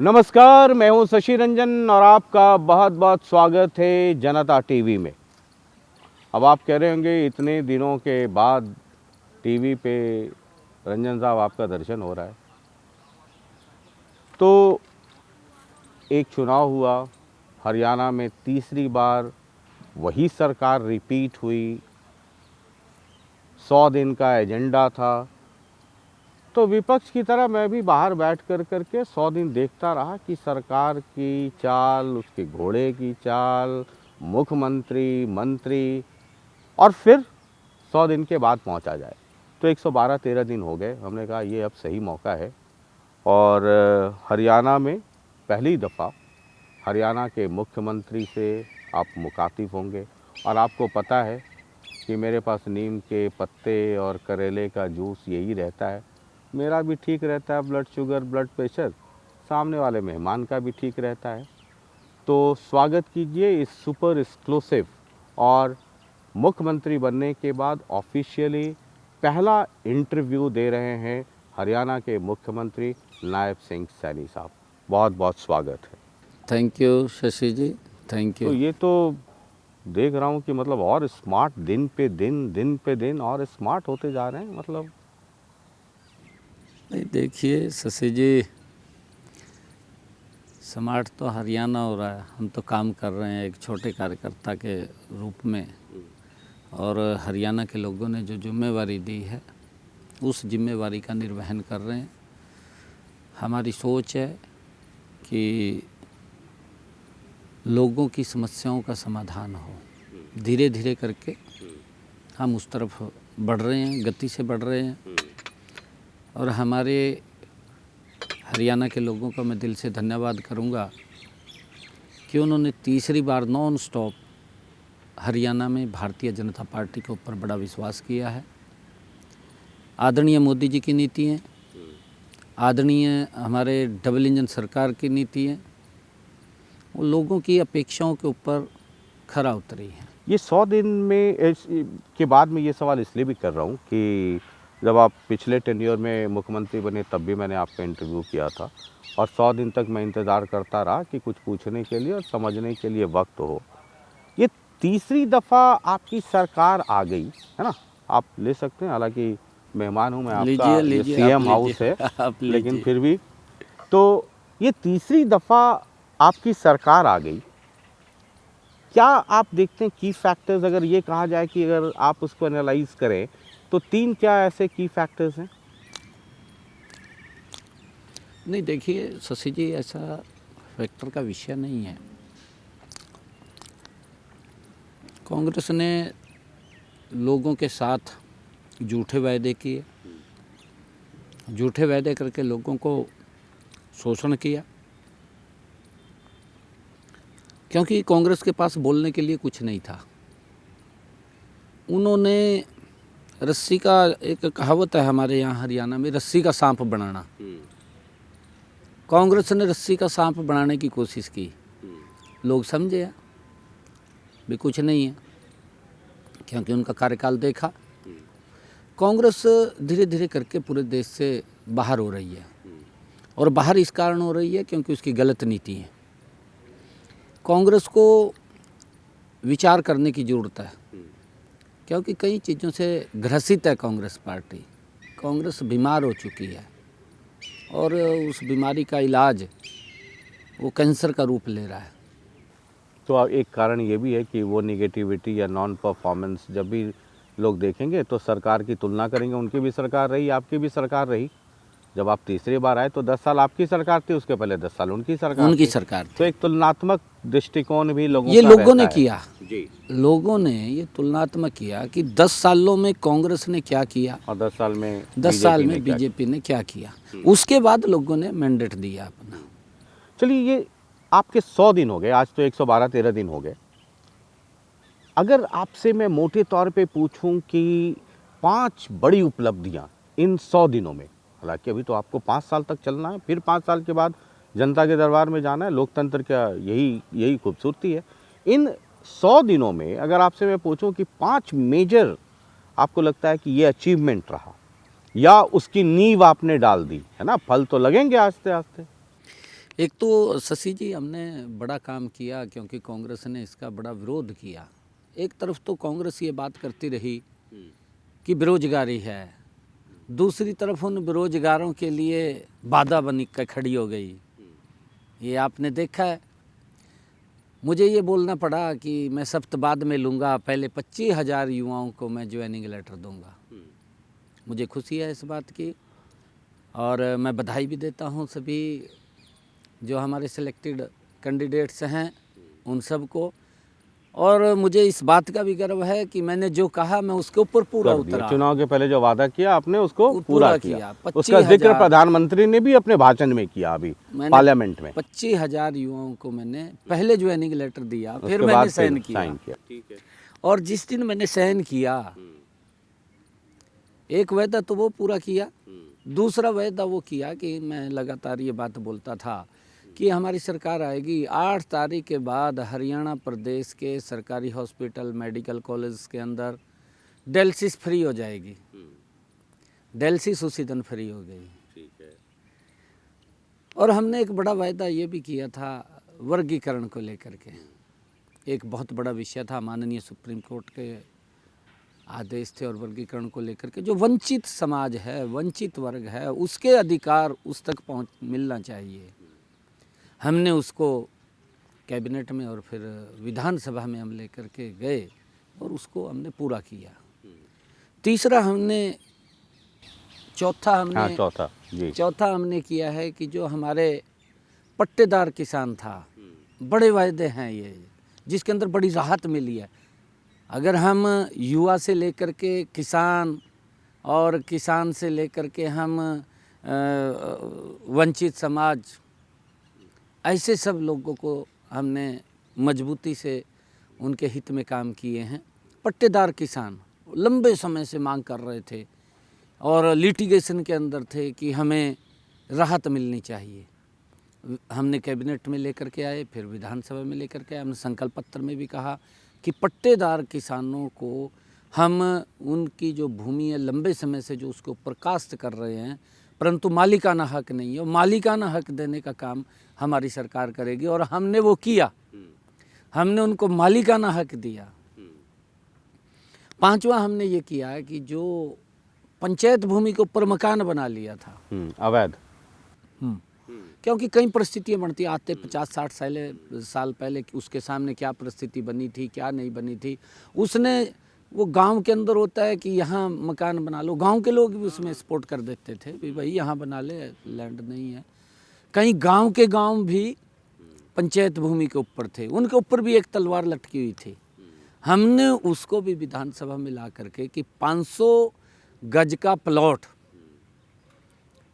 नमस्कार, मैं हूं शशि रंजन और आपका बहुत बहुत स्वागत है जनता टीवी में। अब आप कह रहे होंगे इतने दिनों के बाद टीवी पे रंजन साहब आपका दर्शन हो रहा है। तो एक चुनाव हुआ, हरियाणा में तीसरी बार वही सरकार रिपीट हुई, 100 दिन का एजेंडा था। तो विपक्ष की तरह मैं भी बाहर बैठ करके 100 दिन देखता रहा कि सरकार की चाल, उसके घोड़े की चाल, मुख्यमंत्री, मंत्री, और फिर 100 दिन के बाद पहुंचा जाए। तो 112-13 दिन हो गए। हमने कहा ये अब सही मौका है और हरियाणा में पहली दफ़ा हरियाणा के मुख्यमंत्री से आप मुखातिब होंगे। और आपको पता है कि मेरे पास नीम के पत्ते और करेले का जूस यही रहता है। मेरा भी ठीक रहता है, ब्लड शुगर, ब्लड प्रेशर, सामने वाले मेहमान का भी ठीक रहता है। तो स्वागत कीजिए इस सुपर एक्सक्लूसिव और मुख्यमंत्री बनने के बाद ऑफिशियली पहला इंटरव्यू दे रहे हैं हरियाणा के मुख्यमंत्री नायब सिंह सैनी साहब। बहुत बहुत स्वागत है। Thank you Shashi ji, thank you. तो ये तो देख रहा हूँ कि मतलब और स्मार्ट दिन पे दिन और स्मार्ट होते जा रहे हैं। मतलब नहीं, देखिए शशि जी, स्मार्ट तो हरियाणा हो रहा है। हम तो काम कर रहे हैं एक छोटे कार्यकर्ता के रूप में, और हरियाणा के लोगों ने जो जिम्मेवारी दी है उस जिम्मेवारी का निर्वहन कर रहे हैं। हमारी सोच है कि लोगों की समस्याओं का समाधान हो। धीरे धीरे करके हम उस तरफ बढ़ रहे हैं, गति से बढ़ रहे हैं। और हमारे हरियाणा के लोगों का मैं दिल से धन्यवाद करूंगा कि उन्होंने तीसरी बार नॉन स्टॉप हरियाणा में भारतीय जनता पार्टी के ऊपर बड़ा विश्वास किया है। आदरणीय मोदी जी की नीति हैं, आदरणीय हमारे डबल इंजन सरकार की नीति हैं, वो लोगों की अपेक्षाओं के ऊपर खरा उतरी है। ये 100 दिन में के बाद में ये सवाल इसलिए भी कर रहा हूँ कि जब आप पिछले टेन्योर में मुख्यमंत्री बने तब भी मैंने आपका इंटरव्यू किया था और 100 दिन तक मैं इंतज़ार करता रहा कि कुछ पूछने के लिए और समझने के लिए वक्त हो। ये तीसरी दफ़ा आपकी सरकार आ गई है ना, आप ले सकते हैं, हालांकि मेहमान हूँ मैं आपका, ये सीएम हाउस है लेकिन फिर भी। तो ये तीसरी दफ़ा आपकी सरकार आ गई, क्या आप देखते हैं की फैक्टर्स, अगर ये कहा जाए कि अगर आप उसको एनालाइज करें तो 3 क्या ऐसे की फैक्टर्स हैं? नहीं, देखिए शशि जी, ऐसा फैक्टर का विषय नहीं है। कांग्रेस ने लोगों के साथ झूठे वायदे किए, झूठे वायदे करके लोगों को शोषण किया, क्योंकि कांग्रेस के पास बोलने के लिए कुछ नहीं था। उन्होंने रस्सी का, एक कहावत है हमारे यहाँ हरियाणा में, रस्सी का सांप बनाना। कांग्रेस ने रस्सी का सांप बनाने की कोशिश की। लोग समझे भी कुछ नहीं है, क्योंकि उनका कार्यकाल देखा। कांग्रेस धीरे धीरे करके पूरे देश से बाहर हो रही है, और बाहर इस कारण हो रही है क्योंकि उसकी गलत नीति है। कांग्रेस को विचार करने की ज़रूरत है, क्योंकि कई चीज़ों से ग्रसित है कांग्रेस पार्टी। कांग्रेस बीमार हो चुकी है और उस बीमारी का इलाज वो कैंसर का रूप ले रहा है। तो एक कारण ये भी है कि वो निगेटिविटी या नॉन परफॉर्मेंस जब भी लोग देखेंगे तो सरकार की तुलना करेंगे। उनकी भी सरकार रही, आपकी भी सरकार रही। जब आप तीसरी बार आए तो 10 साल आपकी सरकार थी, उसके पहले 10 साल उनकी सरकार थी। तो एक तुलनात्मक दृष्टिकोण भी लोगों ये का लोगों ने रहता किया है। जी, लोगों ने ये तुलनात्मक किया कि 10 सालों में कांग्रेस ने क्या किया और 10 साल में 10 साल में बीजेपी ने क्या किया। उसके बाद लोगों ने मैंडेट दिया अपना। चलिए, ये आपके 100 दिन हो गए, आज तो 112-13 दिन हो गए। अगर आपसे मैं मोटे तौर पे पूछूं कि 5 बड़ी उपलब्धियां इन 100 दिनों में, हालांकि अभी तो आपको 5 साल तक चलना है, फिर 5 साल के बाद जनता के दरबार में जाना है। लोकतंत्र का यही खूबसूरती है। इन 100 दिनों में अगर आपसे मैं पूछूं कि 5 मेजर आपको लगता है कि ये अचीवमेंट रहा या उसकी नींव आपने डाल दी है ना, फल तो लगेंगे आस्ते आस्ते। एक तो शशि जी हमने बड़ा काम किया क्योंकि कांग्रेस ने इसका बड़ा विरोध किया। एक तरफ तो कांग्रेस ये बात करती रही कि बेरोजगारी है, दूसरी तरफ उन बेरोजगारों के लिए बाधा बनी कर खड़ी हो गई। ये आपने देखा है। मुझे ये बोलना पड़ा कि मैं सप्त बाद में लूँगा, पहले 25,000 युवाओं को मैं ज्वाइनिंग लेटर दूंगा। मुझे खुशी है इस बात की और मैं बधाई भी देता हूँ सभी जो हमारे सिलेक्टेड कैंडिडेट्स हैं उन सब को। और मुझे इस बात का भी गर्व है कि मैंने जो कहा मैं उसके ऊपर पूरा कर दिया। उतरा। चुनाव के पहले जो वादा किया आपने उसको वो पूरा किया। उसका जिक्र प्रधानमंत्री ने भी अपने भाषण में किया अभी पार्लियामेंट में। 25,000 युवाओं को मैंने पहले ज्वाइनिंग लेटर दिया, फिर उसके मैंने बाद साइन फिर किया। साइन किया। ठीक है। और जिस दिन मैंने साइन किया, एक वायदा तो वो पूरा किया, दूसरा वायदा वो किया कि मैं लगातार ये बात बोलता था कि हमारी सरकार आएगी 8 तारीख के बाद हरियाणा प्रदेश के सरकारी हॉस्पिटल मेडिकल कॉलेज के अंदर डायलिसिस फ्री हो जाएगी। डायलिसिस उसी दिन फ्री हो गई। ठीक है। और हमने एक बड़ा वायदा ये भी किया था वर्गीकरण को लेकर के। एक बहुत बड़ा विषय था, माननीय सुप्रीम कोर्ट के आदेश थे और वर्गीकरण को लेकर के जो वंचित समाज है, वंचित वर्ग है, उसके अधिकार उस तक पहुँच मिलना चाहिए। हमने उसको कैबिनेट में और फिर विधानसभा में हम लेकर के गए और उसको हमने पूरा किया। तीसरा हमने चौथा हमने किया है कि जो हमारे पट्टेदार किसान था, बड़े वायदे हैं ये जिसके अंदर बड़ी राहत मिली है। अगर हम युवा से लेकर के किसान और किसान से लेकर के हम वंचित समाज, ऐसे सब लोगों को हमने मजबूती से उनके हित में काम किए हैं। पट्टेदार किसान लंबे समय से मांग कर रहे थे और लिटिगेशन के अंदर थे कि हमें राहत मिलनी चाहिए। हमने कैबिनेट में लेकर के आए, फिर विधानसभा में लेकर के आए। हमने संकल्प पत्र में भी कहा कि पट्टेदार किसानों को हम उनकी जो भूमि है लंबे समय से जो उसके ऊपर काश्त कर रहे हैं, परंतु मालिकाना हक नहीं है, और मालिकाना हक देने का काम हमारी सरकार करेगी। और हमने वो किया, हमने उनको मालिकाना हक दिया। पांचवा हमने ये किया कि जो पंचायत भूमि के ऊपर मकान बना लिया था अवैध, क्योंकि कई परिस्थितियाँ बनती आते 50-60 साल पहले उसके सामने क्या परिस्थिति बनी थी, क्या नहीं बनी थी। उसने वो गांव के अंदर होता है कि यहाँ मकान बना लो, गांव के लोग भी उसमें सपोर्ट कर देते थे भी भाई यहाँ बना ले, लैंड नहीं है। कहीं गांव के गांव भी पंचायत भूमि के ऊपर थे, उनके ऊपर भी एक तलवार लटकी हुई थी। हमने उसको भी विधानसभा में ला करके कि 500 गज का प्लॉट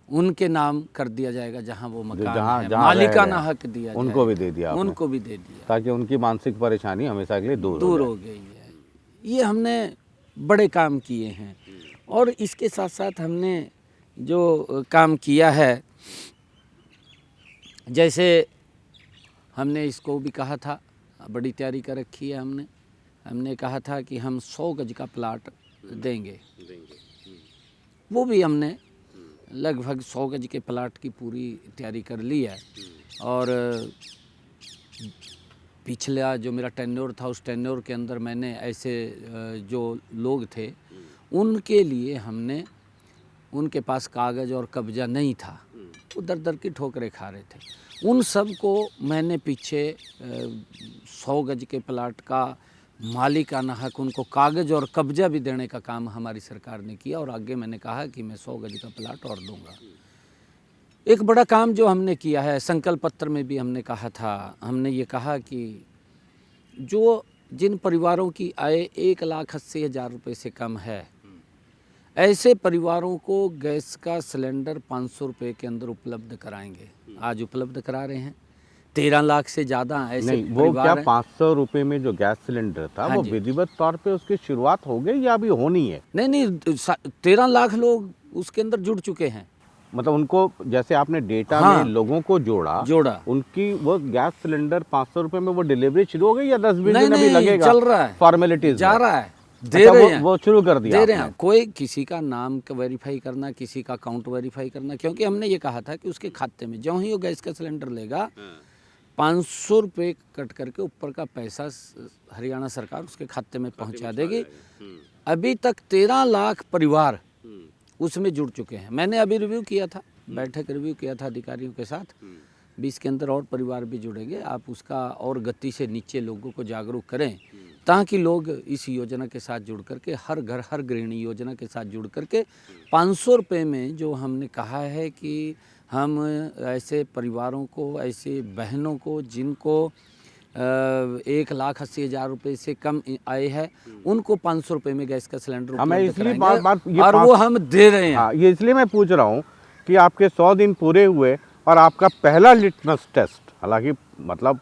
उनके नाम कर दिया जाएगा जहां वो मकान है, मालिकाना हक दिया जाएगा। उनको भी दे दिया आपने, उनको भी दे दिया, ताकि उनकी मानसिक परेशानी हमेशा के लिए दूर हो गई है। ये हमने बड़े काम किए हैं। और इसके साथ साथ हमने जो काम किया है, जैसे हमने इसको भी कहा था, बड़ी तैयारी कर रखी है हमने कहा था कि हम 100 गज का प्लाट देंगे। वो भी हमने लगभग 100 गज के प्लाट की पूरी तैयारी कर ली है। और पिछला जो मेरा टेन्योर था, उस टेन्योर के अंदर मैंने ऐसे जो लोग थे उनके लिए हमने, उनके पास कागज़ और कब्जा नहीं था, वो दर की ठोकरें खा रहे थे, उन सब को मैंने पीछे 100 गज के प्लाट का मालिकाना हक, उनको कागज़ और कब्जा भी देने का काम हमारी सरकार ने किया। और आगे मैंने कहा कि मैं 100 गज का प्लाट और दूंगा। एक बड़ा काम जो हमने किया है, संकल्प पत्र में भी हमने कहा था, हमने ये कहा कि जो जिन परिवारों की आय 1,80,000 रुपये से कम है, ऐसे परिवारों को गैस का सिलेंडर 500 रुपये के अंदर उपलब्ध कराएंगे। आज उपलब्ध करा रहे हैं। 13 लाख से ज़्यादा ऐसे नहीं, वो क्या 500 रुपये में जो गैस सिलेंडर था, वो विधिवत तौर पे उसकी शुरुआत हो गई या अभी होनी है? नहीं, 13 लाख लोग उसके अंदर जुड़ चुके हैं। मतलब उनको, जैसे आपने डेटा में लोगों को जोड़ा, उनकी वो गैस सिलेंडर 500 रुपये में वो डिलीवरी शुरू हो गई या 10-20 दिन अभी लगेगा? चल रहा है, फॉर्मेलिटीज जा रहा है। दे अच्छा, रहे हैं, वो शुरू कर दिया दे रहे आपने। हैं। कोई किसी का नाम का वेरीफाई करना, किसी का अकाउंट वेरीफाई करना, क्योंकि हमने ये कहा था कि उसके खाते में जो ही वो गैस का सिलेंडर लेगा 500 रुपये कट करके ऊपर का पैसा हरियाणा सरकार उसके खाते में पहुंचा देगी। अभी तक 13 लाख परिवार उसमें जुड़ चुके हैं। मैंने अभी रिव्यू किया था, बैठक रिव्यू किया था अधिकारियों के साथ। 20 के अंदर और परिवार भी जुड़ेंगे। आप उसका और गति से नीचे लोगों को जागरूक करें ताकि लोग इस योजना के साथ जुड़ करके, हर घर हर गृहिणी योजना के साथ जुड़ करके 500 रुपये में जो हमने कहा है कि हम ऐसे परिवारों को, ऐसे बहनों को जिनको 1,80,000 रुपये से कम आय है, उनको 500 रुपये में गैस का सिलेंडर मैं उपलब्ध इसलिए कराएंगे ये और वो हम दे रहे हैं। हाँ, ये इसलिए मैं पूछ रहा हूँ कि आपके 100 दिन पूरे हुए और आपका पहला लिटमस टेस्ट, हालांकि मतलब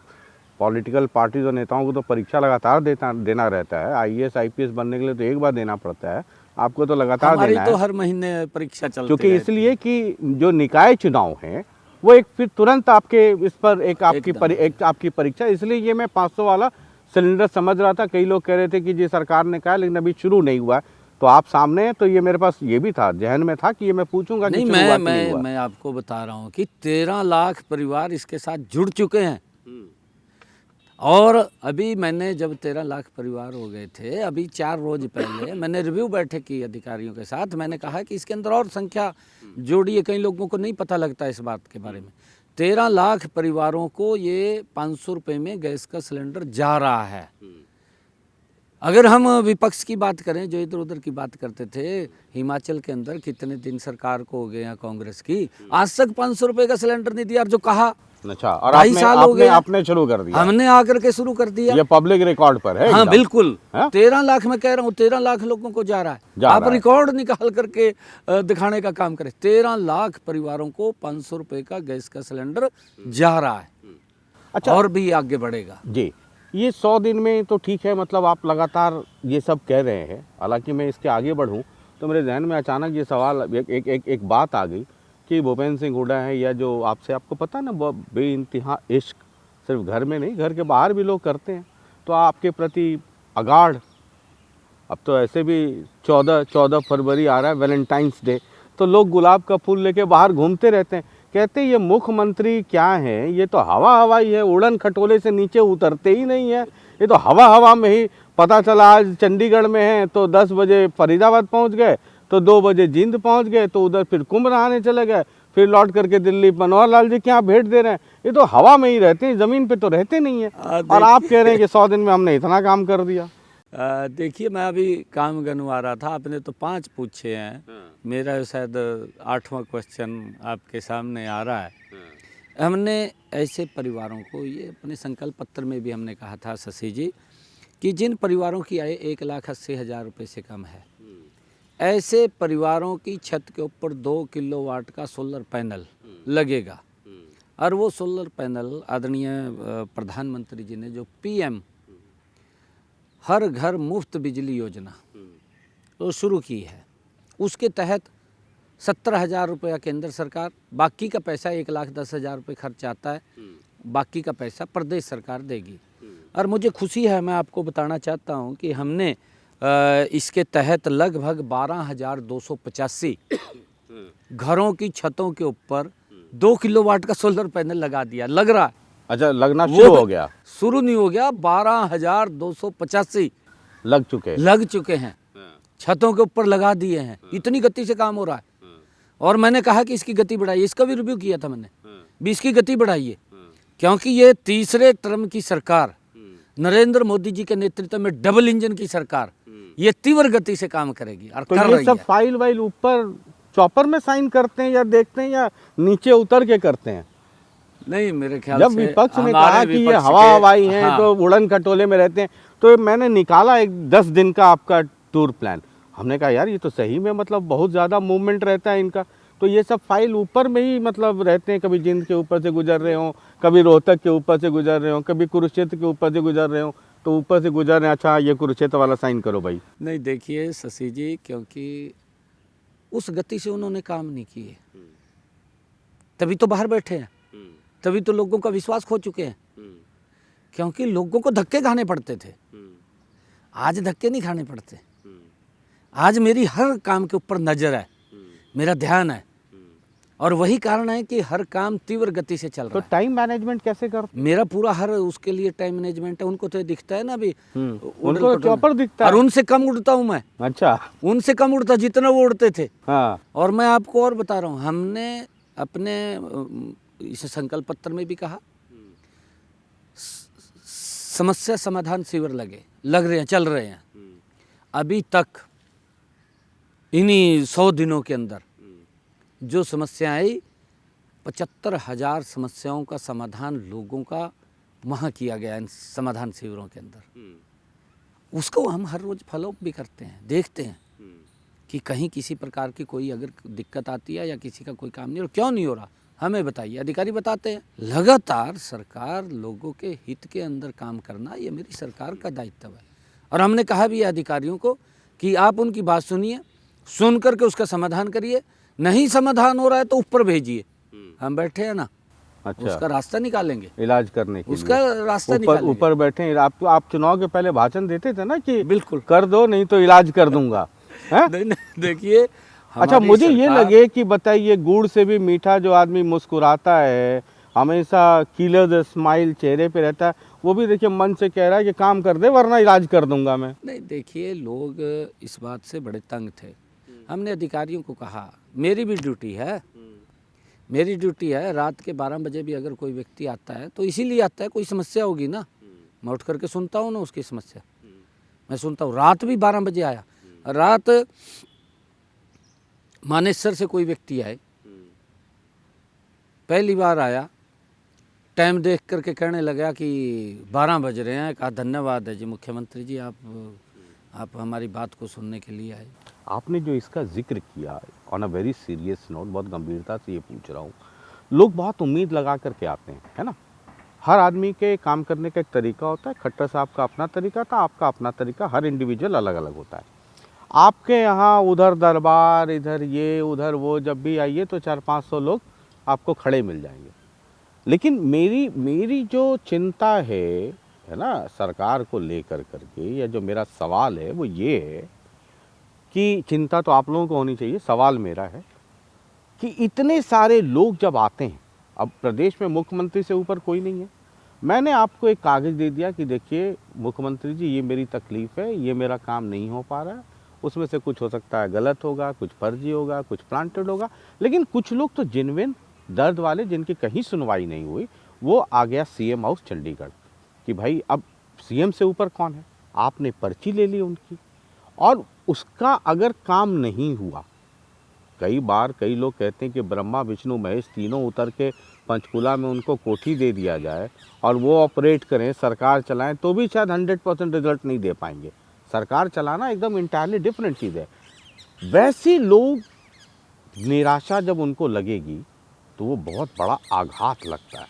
पॉलिटिकल पार्टीज और नेताओं को तो परीक्षा लगातार देना रहता है। आईएएस आईपीएस बनने के लिए तो एक बार देना पड़ता है, आपको तो लगातार हमारी देना तो है। हर महीने परीक्षा चलती क्योंकि रहती इसलिए कि जो निकाय चुनाव हैं वो एक फिर तुरंत आपके इस पर एक आपकी परीक्षा, इसलिए ये मैं 500 वाला सिलेंडर समझ रहा था। कई लोग कह रहे थे कि जी सरकार ने कहा, लेकिन अभी शुरू नहीं हुआ। तो आप सामने हैं, तो ये मेरे पास ये भी था, जहन में था कि ये मैं पूछूंगा कि नहीं, शुरू हुआ कि नहीं हुआ। मैं आपको बता रहा हूँ कि 13 लाख परिवार इसके साथ जुड़ चुके हैं। और अभी मैंने जब 13 लाख परिवार हो गए थे, अभी 4 रोज पहले मैंने रिव्यू बैठक की अधिकारियों के साथ। मैंने कहा कि इसके अंदर और संख्या जोड़िए, कई लोगों को नहीं पता लगता इस बात के बारे में। 13 लाख परिवारों को ये 500 रुपये में गैस का सिलेंडर जा रहा है। अगर हम विपक्ष की बात करें, जो इधर उधर की बात करते थे, हिमाचल के अंदर कितने दिन सरकार को हो गए हैं कांग्रेस की, आज तक 500 रुपये का सिलेंडर नहीं दिया। और जो कहा, अच्छा, और 2.5 साल हो गए, आपने शुरू कर दिया, हमने आकर के शुरू कर दिया। ये पब्लिक रिकॉर्ड पर है। हाँ एकदम। बिल्कुल, हाँ? 13 लाख में कह रहा हूँ, 13 लाख लोगों को जा रहा है। आप रिकॉर्ड निकाल करके दिखाने का काम करें। 13 लाख परिवारों को 500 रुपये का गैस का सिलेंडर जा रहा है। अच्छा, और भी आगे बढ़ेगा जी। ये 100 दिन में तो ठीक है, मतलब आप लगातार ये सब कह रहे हैं। हालांकि मैं इसके आगे बढ़ूं तो मेरे जहन में अचानक ये सवाल, एक बात आ गई कि भूपेंद्र सिंह हुड्डा है, या जो आपको पता ना, बेइंतहा इश्क सिर्फ घर में नहीं, घर के बाहर भी लोग करते हैं। तो आपके प्रति अगाढ़, अब तो ऐसे भी 14 फरवरी आ रहा है, वैलेंटाइंस डे, तो लोग गुलाब का फूल लेके बाहर घूमते रहते हैं। कहते ये मुख्यमंत्री क्या है, ये तो हवा ही है, उड़न खटोले से नीचे उतरते ही नहीं है। ये तो हवा में ही, पता चला आज चंडीगढ़ में है तो 10 बजे फरीदाबाद पहुंच गए, तो 2 बजे जींद पहुंच गए, तो उधर फिर कुंभ नहाने चले गए, फिर लौट करके दिल्ली मनोहर लाल जी के यहाँ भेंट दे रहे हैं। ये तो हवा में ही रहते हैं, ज़मीन पे तो रहते नहीं है। और आप कह रहे हैं कि 100 दिन में हमने इतना काम कर दिया। देखिए, मैं अभी काम गनवा रहा था, आपने तो 5 पूछे हैं, मेरा शायद 8वां क्वेश्चन आपके सामने आ रहा है। हमने ऐसे परिवारों को, ये अपने संकल्प पत्र में भी हमने कहा था शशि जी, कि जिन परिवारों की आय 1,80,000 रुपये से कम है, ऐसे परिवारों की छत के ऊपर 2 किलोवाट का सोलर पैनल लगेगा। और वो सोलर पैनल आदरणीय प्रधानमंत्री जी ने जो PM हर घर मुफ्त बिजली योजना तो शुरू की है, उसके तहत 17,000 रुपया केंद्र सरकार, बाकी का पैसा 1,10,000 रुपये खर्च आता है, बाकी का पैसा प्रदेश सरकार देगी। और मुझे खुशी है, मैं आपको बताना चाहता हूं कि हमने इसके तहत लगभग 12,285 घरों की छतों के ऊपर 2 किलोवाट का सोलर पैनल लगा दिया। लग रहा है, अच्छा, लगना शुरू हो गया? शुरू नहीं हो गया, 12,285 लग चुके हैं, छतों के ऊपर लगा दिए हैं। इतनी गति से काम हो रहा है। और मैंने कहा कि इसकी गति बढ़ाइए, इसका भी रिव्यू किया था मैंने भी, इसकी गति बढ़ाइए, क्योंकि ये तीसरे टर्म की सरकार, नरेंद्र मोदी जी के नेतृत्व में डबल इंजन की सरकार, ये तीव्र गति से काम करेगी और तो कर ये रही सब है। फाइल वाइल ऊपर चॉपर में साइन करते हैं या देखते हैं, या नीचे उतर के करते हैं? नहीं, मेरे ख्याल जब से विपक्ष ने कहा कि ये हवाई हैं, हाँ, तो उड़न खटोले में रहते हैं, तो मैंने निकाला एक 10 दिन का आपका टूर प्लान। हमने कहा यार ये तो सही में मतलब बहुत ज़्यादा मूवमेंट रहता है इनका। तो ये सब फाइल ऊपर में ही मतलब रहते हैं, कभी जिंद के ऊपर से गुजर रहे हों, कभी रोहतक के ऊपर से गुजर रहे हों, कभी कुरुक्षेत्र के ऊपर से गुजर रहे हों, तो ऊपर से गुजर रहे हैं, अच्छा ये कुरुक्षेत्र वाला साइन करो भाई। नहीं, देखिए शशि जी, क्योंकि उस गति से उन्होंने काम नहीं किए, तभी तो बाहर बैठे हैं, तभी तो लोगों का विश्वास खो चुके हैं, क्योंकि लोगों को धक्के खाने पड़ते थे। आज धक्के नहीं खाने पड़ते। आज मेरी हर काम के ऊपर नज़र है, मेरा ध्यान है, और वही कारण है कि हर काम तीव्र गति से चल तो रहा है। टाइम मैनेजमेंट कैसे करते? मेरा पूरा हर उसके लिए टाइम मैनेजमेंट है। उनको तो ये दिखता है ना अभी उनको तो चौपर दिखता और है। उनसे कम उड़ता हूँ मैं, अच्छा। उनसे कम उड़ता जितना वो उड़ते थे। हाँ। और मैं आपको और बता रहा हूँ, हमने अपने इस संकल्प पत्र में भी कहा, समस्या समाधान शिविर लग रहे हैं, चल रहे हैं। अभी तक इन्हीं 100 दिनों के अंदर जो समस्या आई, 75,000 समस्याओं का समाधान लोगों का वहाँ किया गया इन समाधान शिविरों के अंदर। उसको हम हर रोज़ फॉलोअप भी करते हैं, देखते हैं कि कहीं किसी प्रकार की कोई अगर दिक्कत आती है या किसी का कोई काम नहीं हो, क्यों नहीं हो रहा हमें बताइए, अधिकारी बताते हैं। लगातार सरकार लोगों के हित के अंदर काम करना ये मेरी सरकार का दायित्व है। और हमने कहा भी है अधिकारियों को कि आप उनकी बात सुनिए, सुन करके उसका समाधान करिए, नहीं समाधान हो रहा है तो ऊपर भेजिए, हम बैठे हैं ना। अच्छा। उसका रास्ता निकालेंगे, इलाज करने के उसका लिए रास्ता निकालेंगे। ऊपर बैठे हैं। आप चुनाव के पहले भाषण देते थे ना कि बिल्कुल कर दो नहीं तो इलाज कर दूंगा। हैं? नहीं, देखिए अच्छा, मुझे ये लगे कि बताइए, गुड़ से भी मीठा जो आदमी मुस्कुराता है, हमेशा किलर स्माइल चेहरे पे रहता है, वो भी देखिए मन से कह रहा है कि काम कर दे वरना इलाज कर दूंगा मैं। नहीं, देखिए लोग इस बात से बड़े तंग थे। हमने अधिकारियों को कहा, मेरी भी ड्यूटी है, मेरी ड्यूटी है, रात के 12 बजे भी अगर कोई व्यक्ति आता है तो इसीलिए आता है, कोई समस्या होगी ना, मैं उठ करके सुनता हूँ ना उसकी समस्या, मैं सुनता हूँ। रात भी 12 बजे आया, रात मानेसर से कोई व्यक्ति आए, पहली बार आया, टाइम देख करके कहने लगा कि 12 बज रहे हैं। कहा धन्यवाद है जी मुख्यमंत्री जी, आप हमारी बात को सुनने के लिए आए। आपने जो इसका जिक्र किया, on a very serious note, बहुत गंभीरता से ये पूछ रहा हूँ, लोग बहुत उम्मीद लगा करके आते हैं, है ना। हर आदमी के काम करने का एक तरीका होता है। खट्टर साहब का अपना तरीका था, आपका अपना तरीका, हर इंडिविजुअल अलग अलग होता है। आपके यहाँ उधर दरबार, इधर ये उधर वो, जब भी आइए तो 400-500 लोग आपको खड़े मिल जाएंगे। लेकिन मेरी जो चिंता है ना, सरकार को लेकर करके, या जो मेरा सवाल है वो ये है कि चिंता तो आप लोगों को होनी चाहिए, सवाल मेरा है कि इतने सारे लोग जब आते हैं, अब प्रदेश में मुख्यमंत्री से ऊपर कोई नहीं है। मैंने आपको एक कागज़ दे दिया कि देखिए मुख्यमंत्री जी, ये मेरी तकलीफ़ है, ये मेरा काम नहीं हो पा रहा है, उसमें से कुछ हो सकता है गलत होगा, कुछ फर्जी होगा, कुछ प्लांटेड होगा, लेकिन कुछ लोग तो जेन्युइन दर्द वाले, जिनकी कहीं सुनवाई नहीं हुई, वो आ गया सीएम हाउस चंडीगढ़ कि भाई अब सीएम से ऊपर कौन है। आपने पर्ची ले ली उनकी, और उसका अगर काम नहीं हुआ, कई बार कई लोग कहते हैं कि ब्रह्मा विष्णु महेश तीनों उतर के पंचकूला में उनको कोठी दे दिया जाए और वो ऑपरेट करें, सरकार चलाएं, तो भी शायद 100% रिजल्ट नहीं दे पाएंगे। सरकार चलाना एकदम इंटायरली डिफरेंट चीज़ है। वैसे लोग, निराशा जब उनको लगेगी तो वो बहुत बड़ा आघात लगता है।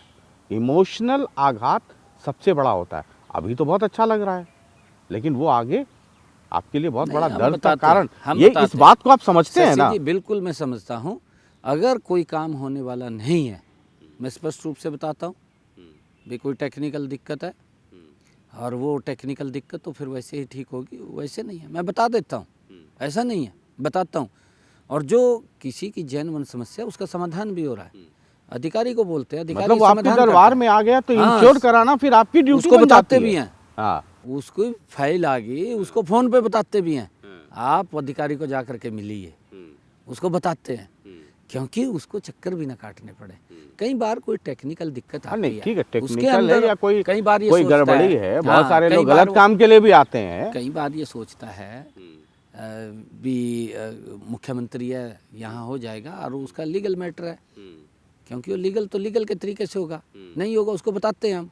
इमोशनल आघात सबसे बड़ा होता है। अभी तो बहुत अच्छा लग रहा है, लेकिन वो आगे आपके लिए बहुत बड़ा दर्द का कारण, ये इस बात को आप समझते हैं ना? बिल्कुल मैं समझता हूँ। अगर कोई काम होने वाला नहीं है, मैं स्पष्ट रूप से बताता हूँ, भी कोई टेक्निकल दिक्कत है, और वो टेक्निकल दिक्कत तो फिर वैसे ही ठीक होगी, वैसे नहीं है, मैं बता देता हूँ, ऐसा नहीं है, बताता हूँ। और जो किसी की जेन्युइन समस्या, उसका समाधान भी हो रहा है, अधिकारी को बोलते हैं, अधिकारी मतलब आपके दरबार में आ गया तो इंश्योर कराना फिर आपकी ड्यूटी उसको बताते भी हैं। हाँ, उसको फाइल आ गई, उसको फ़ोन पे बताते भी हैं, आप अधिकारी को जा करके मिलिए, उसको बताते हैं, क्योंकि उसको चक्कर भी ना काटने पड़े। कई बार कोई टेक्निकल दिक्कत आती है, ठीक है, उसके टेक्निकल है अंदर या कोई कई बार ये कोई सोचता गड़बड़ी है, बहुत हाँ, सारे कई लोग बार गलत काम के लिए भी आते हैं। कई बार ये सोचता है भी मुख्यमंत्री है, यहाँ हो जाएगा, और उसका लीगल मैटर है, क्योंकि वो लीगल तो लीगल के तरीके से होगा, नहीं होगा उसको बताते हैं हम।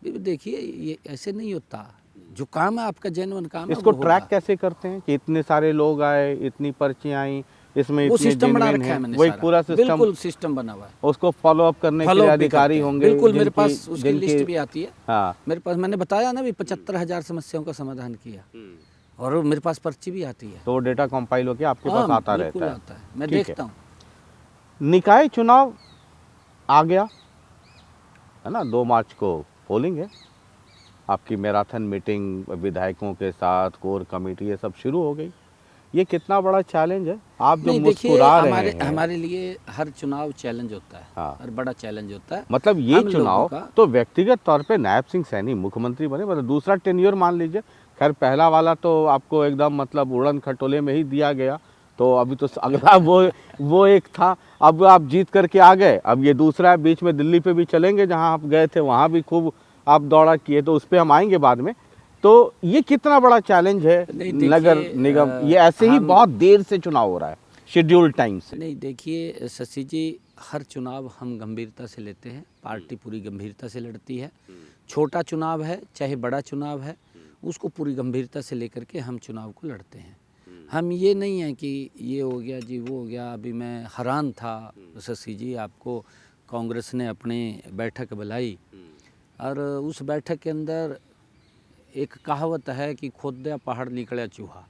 देखिए ये ऐसे नहीं होता, जो काम है आपका जेन्युइन काम है, इसको वो ट्रैक होगा। कैसे करते हैं कि इतने सारे लोग आए, इतनी पर्चियां आई, इसमें वो इतने सिस्टम बना जेन्युइन रखा है हैं, मैंने वही सारा, पूरा सिस्टम, बिल्कुल सिस्टम बना हुआ है, उसको फॉलो अप करने के लिए फॉलो अप भी अधिकारी करते हैं। होंगे। बिल्कुल, मेरे पास उसकी जिनकी लिस्ट भी आती है। हाँ, मेरे पास, मैंने बताया ना भी 75,000 समस्याओं का समाधान किया, और मेरे पास पर्ची भी आती है, तो डेटा कंपाइल होकर आपके हाँ, पास आता बिल्कुल रहता है। आता है, मैं ठीक है। देखता हूँ। निकाय चुनाव आ गया है ना, 2 मार्च को पोलिंग है। आपकी मैराथन मीटिंग विधायकों के साथ, कोर कमेटी, ये सब शुरू हो गई। ये कितना बड़ा चैलेंज है? आप जो नहीं देखिए, मुस्कुरा रहे हमारे हैं, हमारे लिए हर चुनाव चैलेंज होता है, हाँ। हर बड़ा चैलेंज होता है। मतलब ये हम लोगों चुनाव का तो व्यक्तिगत तौर पे नायब सिंह सैनी मुख्यमंत्री बने, मतलब दूसरा टेन्योर मान लीजिए। खैर पहला वाला तो आपको एकदम मतलब उड़न खटोले में ही दिया गया, तो अभी तो अगला वो एक था। अब आप जीत करके आ गए, अब ये दूसरा है। बीच में दिल्ली पे भी चलेंगे, जहां आप गए थे वहां भी खूब आप दौड़ा किए, तो उस पर हम आएंगे बाद में। तो ये कितना बड़ा चैलेंज है नहीं, देखिए, नगर निगम, ये ऐसे ही बहुत देर से चुनाव हो रहा है, शेड्यूल टाइम से। नहीं देखिए शशि जी, हर चुनाव हम गंभीरता से लेते हैं, पार्टी पूरी गंभीरता से लड़ती है। छोटा चुनाव है चाहे बड़ा चुनाव है, उसको पूरी गंभीरता से लेकर के हम चुनाव को लड़ते हैं। हम ये नहीं है कि ये हो गया जी वो हो गया। अभी मैं हैरान था शशि जी, आपको कांग्रेस ने अपनी बैठक बुलाई और उस बैठक के अंदर एक कहावत है कि खोदया पहाड़ निकला चूहा,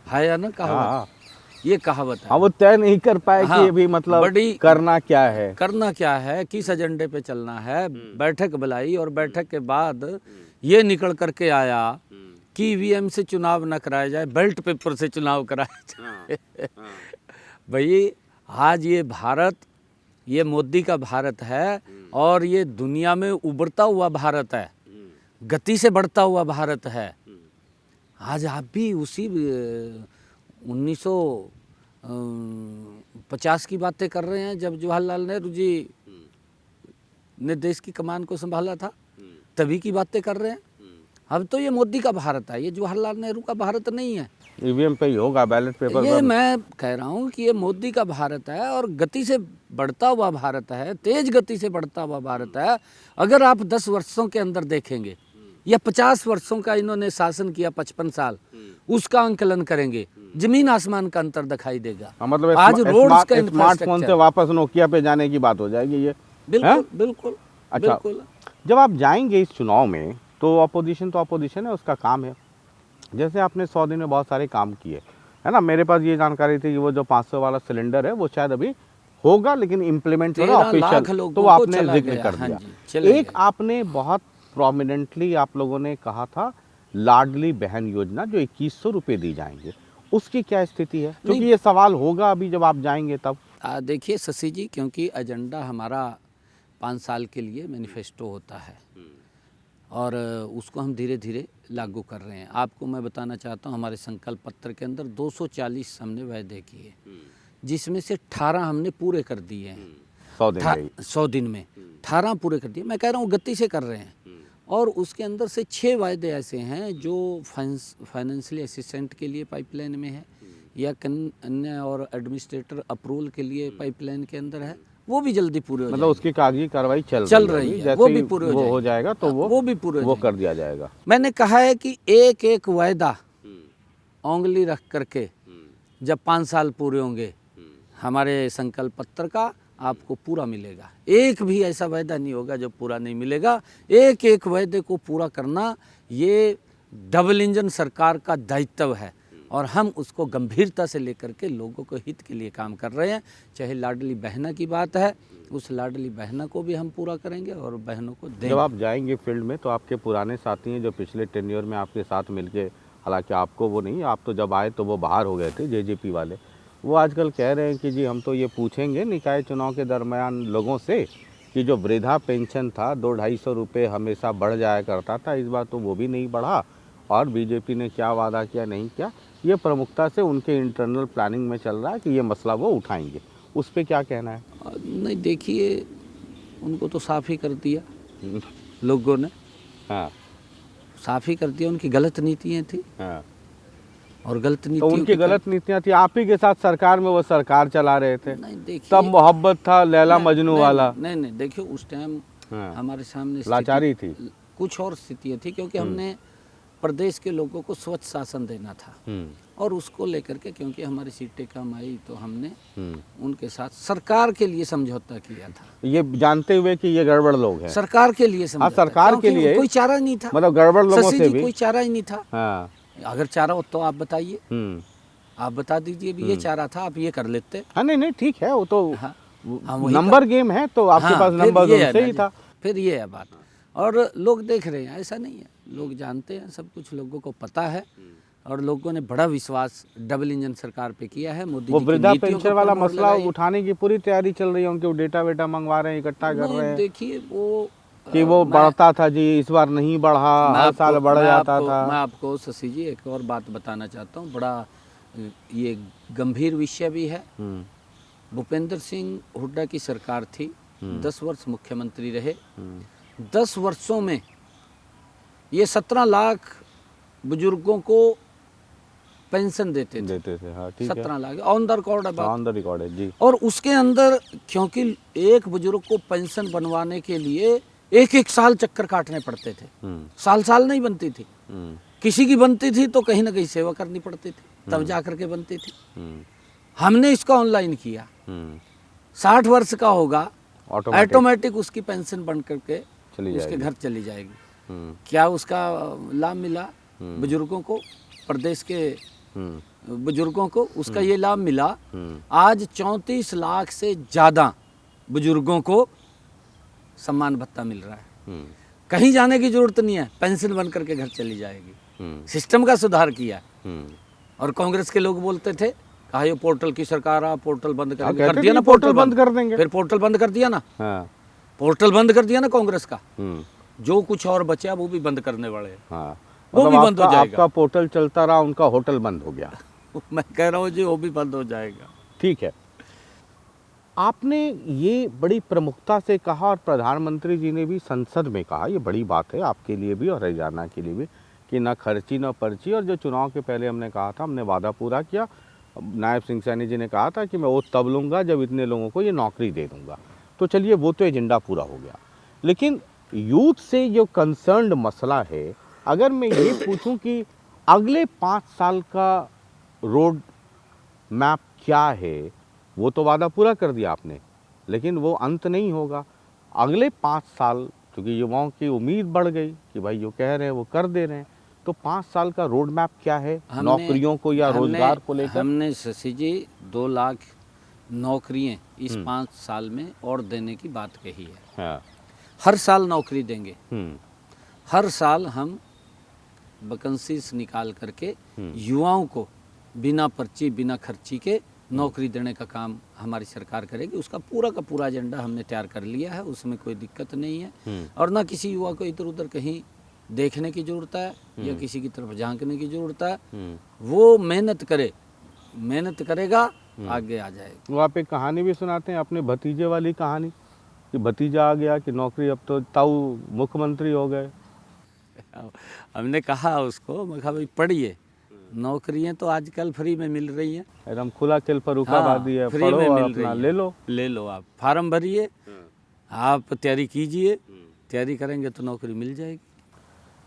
है या ना कहावत? हाँ, ये कहावत है। हाँ, वो तय नहीं कर पाए हाँ, कि अभी मतलब बड़ी करना क्या है, करना क्या है, किस एजेंडे पे चलना है। बैठक बुलाई और बैठक के बाद ये निकल करके आया कि ईवीएम से चुनाव न कराया जाए, बैलेट पेपर से चुनाव कराया जाए। भाई आज ये भारत, ये मोदी का भारत है और ये दुनिया में उभरता हुआ भारत है, गति से बढ़ता हुआ भारत है। आज आप भी उसी 1950 की बातें कर रहे हैं, जब जवाहरलाल नेहरू जी ने देश की कमान को संभाला था, तभी की बातें कर रहे हैं। अब तो ये मोदी का भारत है, ये जवाहरलाल नेहरू का भारत नहीं है। ईवीएम पे ही होगा, बैलेट पेपर ये पर। मैं कह रहा हूँ कि ये मोदी का भारत है और गति से बढ़ता हुआ भारत है, तेज गति से बढ़ता हुआ भारत है। अगर आप 10 वर्षों के अंदर देखेंगे या 50 वर्षों का इन्होंने शासन किया, 55 साल, उसका अंकलन करेंगे, जमीन आसमान का अंतर दिखाई देगा। मतलब आज रोड्स का स्मार्टफोन से वापस नोकिया पे जाने की बात हो जाएगी ये। बिल्कुल बिल्कुल अच्छा, बिल्कुल। जब आप जाएंगे इस चुनाव में तो अपोजिशन है, उसका काम है। जैसे आपने 100 दिन में बहुत सारे काम किए, है ना। मेरे पास ये जानकारी थी कि वो जो 500 वाला सिलेंडर है वो शायद अभी होगा, लेकिन इम्प्लीमेंट होगा ऑफिशियल, तो आपने जिक्र कर दिया। एक आपने बहुत प्रोमिनेंटली आप लोगों ने कहा था लाडली बहन योजना, जो 2100 रुपये दी जाएंगे, उसकी क्या स्थिति है? क्योंकि ये सवाल होगा अभी जब आप जाएंगे तब। देखिए शशि जी, क्योंकि एजेंडा हमारा 5 साल के लिए मैनिफेस्टो होता है और उसको हम धीरे धीरे लागू कर रहे हैं। आपको मैं बताना चाहता हूँ, हमारे संकल्प पत्र के अंदर 240 हमने वायदे किए, जिसमें से 18 हमने पूरे कर दिए हैं। 100 दिन में 18 पूरे कर दिए। मैं कह रहा हूँ गति से कर रहे हैं। और उसके अंदर से 6 वायदे ऐसे हैं जो फाइनेंशियल असिस्टेंट के लिए पाइपलाइन में है या अन्य और एडमिनिस्ट्रेटर अप्रूवल के लिए पाइपलाइन के अंदर है, वो भी जल्दी पूरे हो मतलब उसकी कागजी कार्रवाई चल रही है। जैसे वो भी पूरे हो जाएगा तो वो भी पूरे वो कर दिया जाएगा। मैंने कहा है कि एक एक वायदा उंगली रख करके जब 5 साल पूरे होंगे हमारे संकल्प पत्र का, आपको पूरा मिलेगा। एक भी ऐसा वायदा नहीं होगा जो पूरा नहीं मिलेगा। एक एक वायदे को पूरा करना ये डबल इंजन सरकार का दायित्व है और हम उसको गंभीरता से लेकर के लोगों को हित के लिए काम कर रहे हैं। चाहे लाडली बहना की बात है, उस लाडली बहना को भी हम पूरा करेंगे और बहनों को देंगे। जब आप जाएंगे फील्ड में तो आपके पुराने साथी हैं जो पिछले टेन्योर में आपके साथ मिलके, हालांकि आपको वो नहीं, आप तो जब आए तो वो बाहर हो गए थे, जेजेपी वाले, वो आजकल कह रहे हैं कि जी हम तो ये पूछेंगे निकाय चुनाव के दरमियान लोगों से कि जो वृद्धा पेंशन था 200-250 रुपये हमेशा बढ़ जाया करता था, इस बार तो वो भी नहीं बढ़ा, और बीजेपी ने क्या वादा किया नहीं किया, ये प्रमुखता से उनके इंटरनल प्लानिंग में चल रहा है कि ये मसला वो उठाएंगे। उस पर क्या कहना है? नहीं देखिए, उनको तो साफ़ ही कर दिया लोगों ने। हाँ, साफ़ ही कर दिया, उनकी गलत नीतियाँ थी। हाँ, और गलत तो नीतियों उनकी गलत नीतियाँ थी। आप ही के साथ सरकार में वो सरकार चला रहे थे, नहीं देखिए, तब मोहब्बत था, लैला मजनू वाला। नहीं देखिए, उस टाइम हाँ, हमारे सामने लाचारी थी, कुछ और स्थितियाँ थी, क्योंकि हमने प्रदेश के लोगों को स्वच्छ शासन देना था और उसको लेकर के, क्योंकि हमारी सीटें कम आई तो हमने उनके साथ सरकार के लिए समझौता किया था, ये जानते हुए कि ये गड़बड़ लोग हैं। सरकार के लिए समझौता, सरकार के लिए कोई चारा नहीं था, मतलब गड़बड़ लोगों से भी कोई चारा ही नहीं था। हाँ, अगर चारा हो तो आप बताइए, आप बता दीजिए भी ये चारा था, आप ये कर लेते। हाँ, नहीं ठीक है, वो तो हाँ, नंबर गेम है, तो आपके पास नंबर उनसे ही था। फिर ये है बात, और लोग देख रहे हैं, ऐसा नहीं है। लोग जानते हैं, सब कुछ लोगों को पता है और लोगों ने बड़ा विश्वास डबल इंजन सरकार पे किया है। मोदी वो जी की वृद्धा नीतियों पेंशन को वाला पर मोहर मसला लगाई है। उठाने की पूरी तैयारी चल रही है, उनके डेटा वेटा मंगवा रहे हैं, इकट्ठा कर नहीं, रहे हैं देखिए वो कि वो बढ़ता था जी, इस बार नहीं बढ़ा, हर साल बढ़ जाता मैं था। आपको शशि जी एक और बात बताना चाहता हूँ, बड़ा ये गंभीर विषय भी है। भूपेंद्र सिंह हुड्डा की सरकार थी, 10 वर्ष मुख्यमंत्री रहे। 10 वर्षों में ये 17 लाख बुजुर्गों को पेंशन देते थे। हाँ ठीक है, 17 लाख ऑन द रिकॉर्ड है बात। ऑन द रिकॉर्ड है जी। और उसके अंदर क्योंकि एक बुजुर्ग को पेंशन बनवाने के लिए एक एक साल चक्कर काटने पड़ते थे, साल साल नहीं बनती थी। किसी की बनती थी तो कहीं ना कहीं सेवा करनी पड़ती थी, तब जा करके बनती थी। हमने इसको ऑनलाइन किया, 60 वर्ष का होगा ऑटोमेटिक उसकी पेंशन बन करके उसके घर चली जाएगी। क्या उसका लाभ मिला बुजुर्गों को, प्रदेश के बुजुर्गों को? उसका ये लाभ मिला। आज 34 लाख से ज़्यादा बुजुर्गों को सम्मान भत्ता मिल रहा है। कहीं जाने की जरूरत नहीं है, पेंशन बन करके घर चली जाएगी। सिस्टम का सुधार किया। और कांग्रेस के लोग बोलते थे, कहा ये पोर्टल की सरकार आ, पोर्टल बंद करेंगे, कर दिया ना, पोर्टल बंद कर देंगे। फिर पोर्टल बंद कर दिया ना, पोर्टल बंद कर दिया ना कांग्रेस का। जो कुछ और बचा वो भी बंद करने वाले हैं। वो भी बंद हो जाएगा। आपका पोर्टल चलता रहा, उनका होटल बंद हो गया। मैं कह रहा हूँ जी, वो भी बंद हो जाएगा। ठीक है, आपने ये बड़ी प्रमुखता से कहा और प्रधानमंत्री जी ने भी संसद में कहा, ये बड़ी बात है आपके लिए भी और हरियाणा के लिए भी, कि ना खर्ची ना पर्ची। और जो चुनाव के पहले हमने कहा था, हमने वादा पूरा किया। नायब सिंह सैनी जी ने कहा था कि मैं वो तब लूँगा जब इतने लोगों को ये नौकरी दे दूँगा। तो चलिए, वो तो एजेंडा पूरा हो गया। लेकिन यूथ से जो कंसर्न्ड मसला है, अगर मैं ये पूछूं कि अगले 5 साल का रोड मैप क्या है, वो तो वादा पूरा कर दिया आपने, लेकिन वो अंत नहीं होगा। अगले 5 साल, क्योंकि युवाओं की उम्मीद बढ़ गई कि भाई जो कह रहे हैं वो कर दे रहे हैं, तो 5 साल का रोड मैप क्या है नौकरियों को या रोजगार को लेकर? हमने शशि जी 2 लाख नौकरियां इस 5 साल में और देने की बात कही है। हाँ। हर साल नौकरी देंगे। हर साल हम वैकेंसीज निकाल करके युवाओं को बिना पर्ची बिना खर्ची के नौकरी देने का काम हमारी सरकार करेगी। उसका पूरा का पूरा एजेंडा हमने तैयार कर लिया है, उसमें कोई दिक्कत नहीं है। और ना किसी युवा को इधर उधर कहीं देखने की ज़रूरत है या किसी की तरफ झांकने की ज़रूरत है। वो मेहनत करे, मेहनत करेगा, आगे आ जाएगा। वो आप एक कहानी भी सुनाते हैं, अपने भतीजे वाली कहानी, कि भतीजा आ गया कि नौकरी, अब तो ताऊ मुख्यमंत्री हो गए। हमने कहा उसको, मैं कहा भाई पढ़िए, नौकरियां तो आजकल फ्री में मिल रही हैं, एकदम खुला खेल पर रुकाबादी है, फ्री पढ़ो में और मिल अपना रही ले लो। आप फार्म भरिए, आप तैयारी कीजिए, तैयारी करेंगे तो नौकरी मिल जाएगी।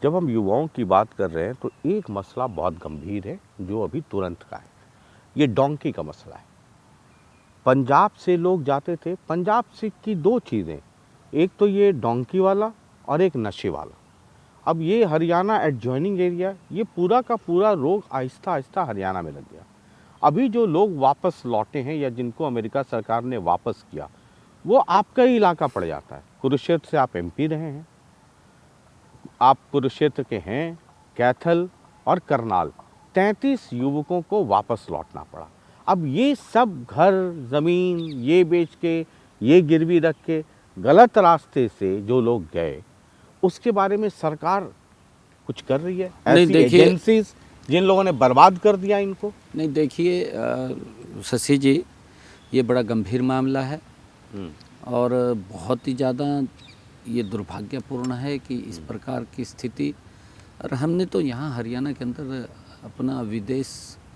जब हम युवाओं की बात कर रहे हैं तो एक मसला बहुत गंभीर है जो अभी तुरंत का है, ये डोंकी का मसला है। पंजाब से लोग जाते थे, पंजाब से की 2 चीज़ें, एक तो ये डोंकी वाला और एक नशे वाला। अब ये हरियाणा एडजॉइनिंग एरिया, ये पूरा का पूरा रोग आहिस्ता आहिस्ता हरियाणा में लग गया। अभी जो लोग वापस लौटे हैं या जिनको अमेरिका सरकार ने वापस किया, वो आपका ही इलाका पड़ जाता है। कुरुक्षेत्र से आप MP रहे हैं, आप कुरुक्षेत्र के हैं, कैथल और करनाल, 33 युवकों को वापस लौटना पड़ा। अब ये सब घर ज़मीन ये बेच के, ये गिरवी रख के गलत रास्ते से जो लोग गए, उसके बारे में सरकार कुछ कर रही है? ऐसी एजेंसीज जिन लोगों ने बर्बाद कर दिया इनको? नहीं, देखिए शशि जी, ये बड़ा गंभीर मामला है और बहुत ही ज़्यादा ये दुर्भाग्यपूर्ण है कि इस प्रकार की स्थिति। और हमने तो यहाँ हरियाणा के अंदर अपना विदेश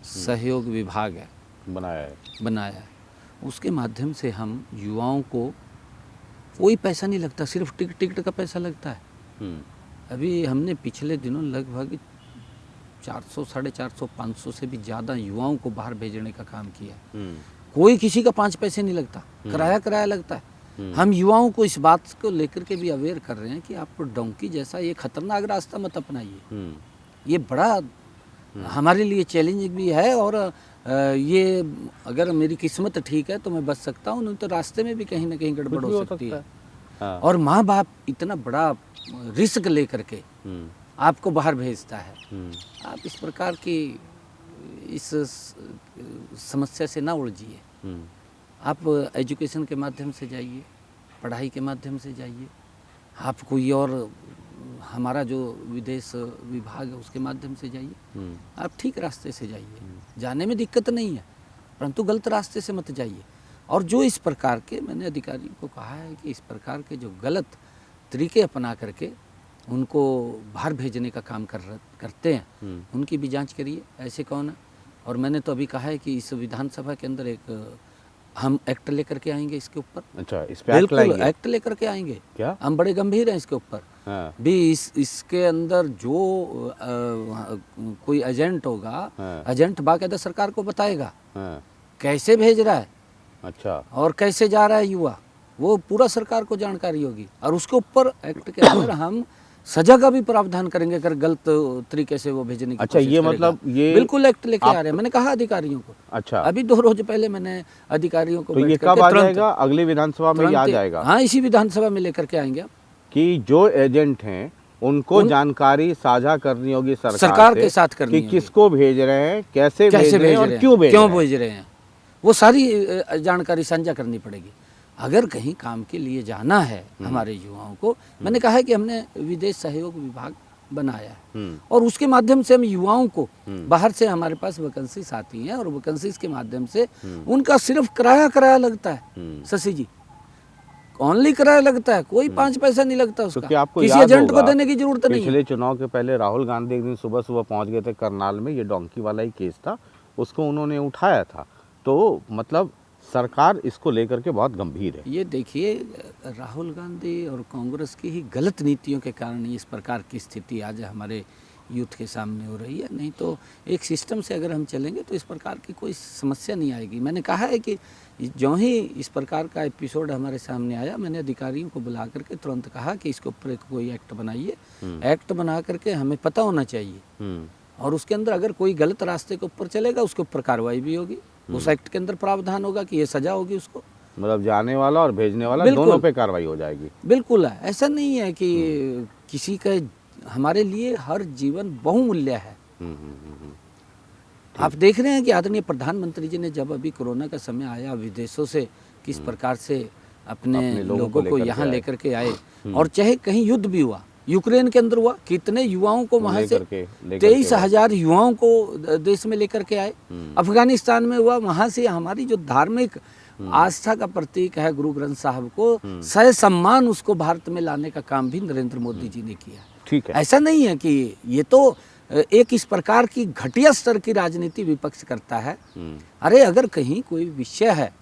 सहयोग विभाग है बनाया है। उसके माध्यम से हम युवाओं को कोई पैसा नहीं लगता, सिर्फ टिकट का पैसा लगता है। अभी हमने पिछले दिनों लगभग 400, 450, 500 से भी ज़्यादा युवाओं को बाहर भेजने का काम किया। कोई किसी का 5 पैसे नहीं लगता, किराया लगता है। हम युवाओं को इस बात को लेकर के भी अवेयर कर रहे हैं कि आप डोंकी जैसा ये खतरनाक रास्ता मत अपनाइए। ये बड़ा हमारे लिए चैलेंजिंग भी है और ये अगर मेरी किस्मत ठीक है तो मैं बच सकता हूँ, नहीं तो रास्ते में भी कहीं ना कहीं गड़बड़ हो सकती है। और माँ बाप इतना बड़ा रिस्क लेकर के आपको बाहर भेजता है। आप इस प्रकार की इस समस्या से ना उलझिए। आप एजुकेशन के माध्यम से जाइए, पढ़ाई के माध्यम से जाइए, आप कोई और हमारा जो विदेश विभाग है उसके माध्यम से जाइए। आप ठीक रास्ते से जाइए, जाने में दिक्कत नहीं है, परंतु गलत रास्ते से मत जाइए। और जो इस प्रकार के, मैंने अधिकारियों को कहा है कि इस प्रकार के जो गलत तरीके अपना करके उनको बाहर भेजने का काम करते हैं, उनकी भी जांच करिए, ऐसे कौन है। और मैंने तो अभी कहा है कि इस विधानसभा के अंदर एक हम एक्ट लेकर के आएंगे इसके ऊपर। अच्छा, इस पे एक्ट बिल्कुल लाएंगे? एक्ट लेकर के आएंगे। क्या? हम बड़े गंभीर हैं इसके ऊपर। हाँ। भी इसके अंदर जो कोई एजेंट होगा, हाँ। एजेंट बाकायदा सरकार को बताएगा हाँ। कैसे भेज रहा है अच्छा, और कैसे जा रहा है युवा, वो पूरा सरकार को जानकारी होगी। और उसके ऊपर एक्ट के अंदर हम सजा का भी प्रावधान करेंगे अगर गलत तरीके से वो भेजने की अच्छा, कोशिश ये करेगा। मतलब ये बिल्कुल एक्ट लेके आ रहे हैं, मैंने कहा अधिकारियों को। अच्छा, अभी 2 रोज पहले मैंने अधिकारियों को तो ये बैठ कब करके आ तुरंत- जाएगा? अगली विधानसभा में ये आ तुरंत- जाएगा हाँ, इसी विधानसभा में लेकर के आएंगे आप। कि जो एजेंट हैं उनको जानकारी साझा करनी होगी सरकार से के साथ करनी कि होगी। किसको भेज रहे हैं, कैसे भेज कैसे रहे हैं भेज और रहे हैं, क्यों भेज क्यों रहे हैं। भेज रहे हैं, वो सारी जानकारी साझा करनी पड़ेगी। अगर कहीं काम के लिए जाना है हमारे युवाओं को, मैंने कहा है कि हमने विदेश सहयोग विभाग बनाया है और उसके माध्यम से हम युवाओं को बाहर से हमारे पास वैकेंसीज आती हैं और वैकेंसीज के माध्यम से उनका सिर्फ किराया लगता है। शशि जी, ओनली किराया लगता है, कोई 5 पैसा नहीं लगता उसका। क्योंकि आपको किसी याद एजेंट को होगा, देने की जरूरत नहीं है। पिछले चुनाव के पहले राहुल गांधी एक दिन सुबह सुबह पहुंच गए थे करनाल में, ये डोंकी वाला ही केस था, उसको उन्होंने उठाया था। तो मतलब सरकार इसको लेकर के बहुत गंभीर है। ये देखिए, राहुल गांधी और कांग्रेस की ही गलत नीतियों के कारण इस प्रकार की स्थिति आज हमारे यूथ के सामने हो रही है। नहीं तो एक सिस्टम से अगर हम चलेंगे तो इस प्रकार की कोई समस्या नहीं आएगी। मैंने कहा है कि जो ही इस प्रकार का एपिसोड हमारे सामने आया, मैंने अधिकारियों को बुला करके तुरंत कहा कि इसके ऊपर एक कोई एक्ट बनाइए। एक्ट बना करके हमें पता होना चाहिए और उसके अंदर अगर कोई गलत रास्ते के ऊपर चलेगा उसके ऊपर कार्रवाई भी होगी। उस एक्ट के अंदर प्रावधान होगा कि ये सजा होगी उसको। मतलब जाने वाला और भेजने वाला बिल्कुल। दोनों पे कार्रवाई हो जाएगी। बिल्कुल है, ऐसा नहीं है कि किसी का, हमारे लिए हर जीवन बहुमूल्य है। आप देख रहे हैं कि आदरणीय प्रधानमंत्री जी ने जब अभी कोरोना का समय आया, विदेशों से किस प्रकार से अपने लोगों को यहाँ लेकर के आए। और चाहे कहीं युद्ध भी हुआ, यूक्रेन के अंदर हुआ, कितने युवाओं को वहाँ से 23,000 युवाओं को देश में लेकर के आए। अफगानिस्तान में हुआ, वहाँ से हमारी जो धार्मिक आस्था का प्रतीक है गुरु ग्रंथ साहब को सह सम्मान उसको भारत में लाने का काम भी नरेंद्र मोदी जी ने किया। ठीक है, ऐसा नहीं है कि ये तो एक इस प्रकार की घटिया स्तर की राजनीति विपक्ष करता है। अरे अगर कहीं कोई विषय है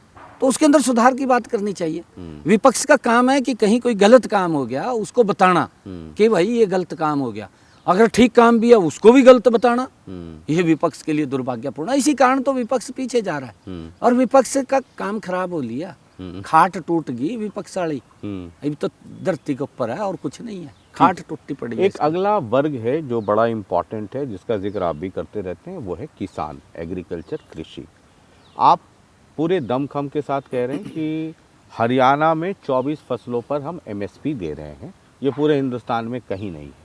तो उसके अंदर सुधार की बात करनी चाहिए। विपक्ष का काम है कि कहीं कोई गलत काम हो गया उसको बताना कि भाई ये गलत काम हो गया, अगर ठीक काम भी है उसको भी गलत बताना। ये विपक्ष के लिए दुर्भाग्यपूर्ण है। इसी कारण तो विपक्ष पीछे जा रहा है और विपक्ष का काम खराब हो लिया, खाट टूट गई विपक्ष वाली। अभी तो धरती के ऊपर है और कुछ नहीं है, खाट टूटती पड़ी है। एक अगला वर्ग है जो बड़ा इम्पोर्टेंट है, जिसका जिक्र आप भी करते रहते हैं, वो है किसान, एग्रीकल्चर, कृषि। आप पूरे दमखम के साथ कह रहे हैं कि हरियाणा में 24 फसलों पर हम एमएसपी दे रहे हैं, ये पूरे हिंदुस्तान में कहीं नहीं है।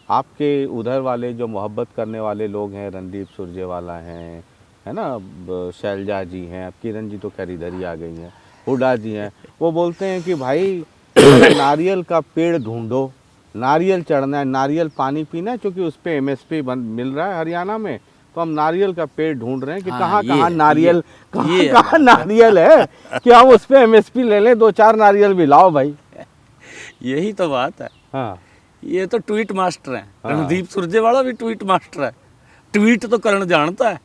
आपके उधर वाले जो मोहब्बत करने वाले लोग हैं, रणदीप सुरजेवाला हैं, है ना, शैलजा जी हैं, अब किरण जी तो खैर इधर ही आ गई हैं, हुड्डा जी हैं, वो बोलते हैं कि भाई नारियल का पेड़ ढूंढो, नारियल चढ़ना है, नारियल पानी पीना है, क्योंकि उस पर एमएसपी मिल रहा है हरियाणा में, तो हम नारियल का पेड़ ढूंढ रहे हैं कि कहाँ कहाँ नारियल, कहाँ नारियल है कि हम उस पर एमएसपी ले लें, 2-4 नारियल भी लाओ भाई। यही तो बात है। हाँ, ये तो ट्वीट मास्टर है। रणदीप सुरजेवाला भी ट्वीट मास्टर है। ट्वीट तो करण जानता है,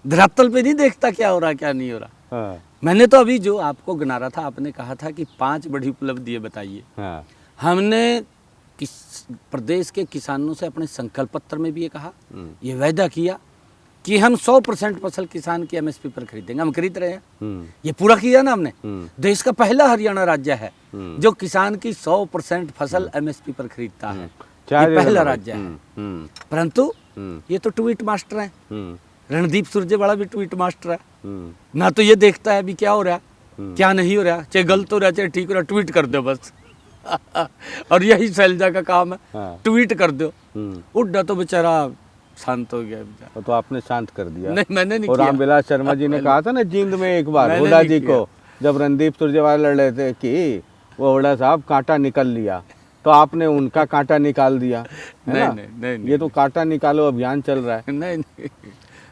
धरातल पे नहीं देखता क्या हो रहा क्या नहीं हो रहा। मैंने तो अभी जो आपको गिना रहा था, आपने कहा था कि 5 बड़ी उपलब्धियां बताइए। हमने प्रदेश के किसानों से अपने संकल्प पत्र में भी ये कहा, ये वायदा किया कि हम 100% फसल किसान की एमएसपी पर खरीदेंगे। हम खरीद रहे हैं, ये पूरा किया ना हमने। देश का पहला हरियाणा राज्य है जो किसान की 100% फसल एमएसपी पर खरीदता है, ये पहला राज्य है। परंतु ये तो ट्वीट मास्टर है, रणदीप सुरजेवाला भी ट्वीट मास्टर है। ना तो ये देखता है अभी क्या हो रहा है क्या नहीं हो रहा, चाहे गलत हो रहा चाहे ठीक हो रहा, ट्वीट कर दो बस। और यही शैलजा का काम है, हाँ। ट्वीट कर दो। हम्म। हुड्डा तो बेचारा शांत हो गया बेचारा। वो तो आपने शांत कर दिया। नहीं, मैंने नहीं और किया। रामविलास शर्मा जी ने कहा था ना जींद में एक बार मैंने हुड्डा नहीं जी किया। को, जब रणदीप सुरजेवाला लड़ रहे थे कि वो हुड्डा साहब कांटा निकल लिया, तो आपने उनका कांटा निकाल दिया, है नहीं, ना? नहीं, ये तो कांटा निकालो अभियान चल रहा है। नहीं, नहीं।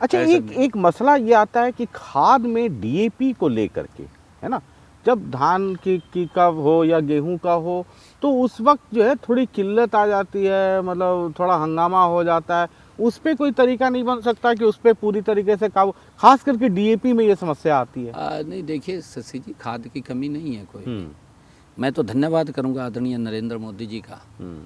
अच्छा, ऐसा एक मसला ये आता है कि खाद में डीएपी को लेकर के, है ना, जब धान की का हो या गेहूं का हो, तो उस वक्त जो है थोड़ी किल्लत आ जाती है, मतलब थोड़ा हंगामा हो जाता है। उस पे कोई तरीका नहीं बन सकता कि उस पे पूरी तरीके से काबू, खास करके डीएपी में ये समस्या आती है। नहीं, देखिए शशि जी, खाद की कमी नहीं है कोई। हम्म। मैं तो धन्यवाद करूंगा आदरणीय नरेंद्र मोदी जी का हम्म।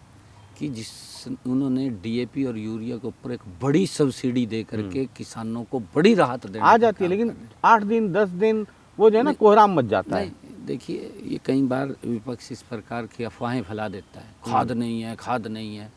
कि जिस उन्होंने डीएपी और यूरिया के ऊपर एक बड़ी सब्सिडी दे करके किसानों को बड़ी राहत देने आ का जाती है, काम लेकिन कर रहे हैं। 8 दिन 10 दिन वो जो है ना कोहराम मच जाता है। नहीं, देखिए ये कई बार विपक्ष इस प्रकार की अफवाहें फैला देता है, खाद नहीं है, खाद नहीं है।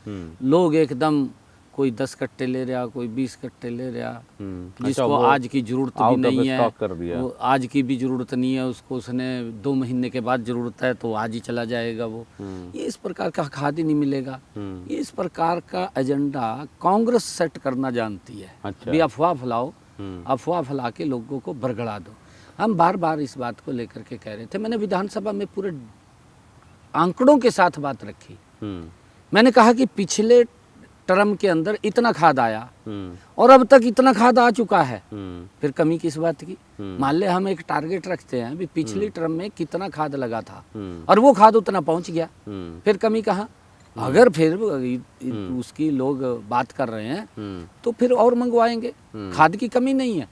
लोग एकदम कोई 10 कट्टे ले रहा, कोई 20 कट्टे ले रहा, अच्छा, जिसको वो आज की जरूरत भी out of नहीं है, stock कर दिया। वो आज की भी जरूरत नहीं है, उसको उसने 2 महीने के बाद जरूरत है तो आज ही चला जाएगा वो। ये इस प्रकार का खाद ही नहीं मिलेगा। ये इस प्रकार का एजेंडा कांग्रेस सेट करना जानती है। अच्छा। भी अफवाह फैलाओ, अफवाह फैला के लोगों को बरगड़ा दो। हम बार बार इस बात को लेकर के कह रहे थे, मैंने विधानसभा में पूरे आंकड़ों के साथ बात रखी। मैंने कहा कि पिछले टर्म के अंदर इतना खाद आया और अब तक इतना खाद आ चुका है, फिर कमी किस बात की? मान ले हम एक टारगेट रखते हैं भी पिछली टर्म में कितना खाद लगा था और वो खाद उतना पहुंच गया, फिर कमी कहाँ? अगर फिर उसकी लोग बात कर रहे हैं तो फिर और मंगवाएंगे। खाद की कमी नहीं है,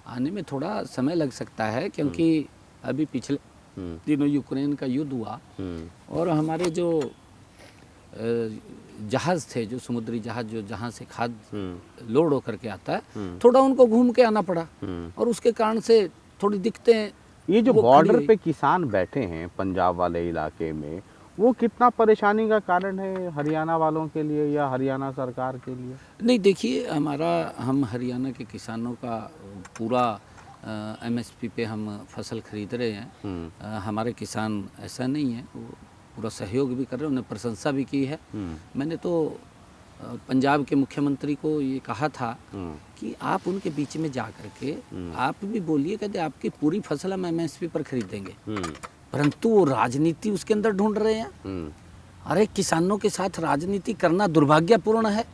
आने में थोड़ा समय लग सकता है, क्योंकि अभी पिछले दिनों यूक्रेन का युद्ध हुआ और हमारे जो जहाज थे, जो समुद्री जहाज जो जहाँ से खाद लोड होकर के आता है, थोड़ा उनको घूम के आना पड़ा और उसके कारण से थोड़ी दिक्कतें। ये जो वो बॉर्डर खड़ी पे किसान बैठे हैं पंजाब वाले इलाके में, वो कितना परेशानी का कारण है हरियाणा वालों के लिए या हरियाणा सरकार के लिए? नहीं, देखिए हम हरियाणा के किसानों का पूरा एमएसपी पे हम फसल खरीद रहे हैं। हमारे किसान ऐसा नहीं है, वो पूरा सहयोग भी कर रहे हैं, उन्हें प्रशंसा भी की है। मैंने तो पंजाब के मुख्यमंत्री को ये कहा था कि आप उनके बीच में जा कर के आप भी बोलिए, कहते आपकी पूरी फसल हम एमएसपी पर खरीदेंगे, परंतु वो राजनीति उसके अंदर ढूंढ रहे हैं। अरे किसानों के साथ राजनीति करना दुर्भाग्यपूर्ण है।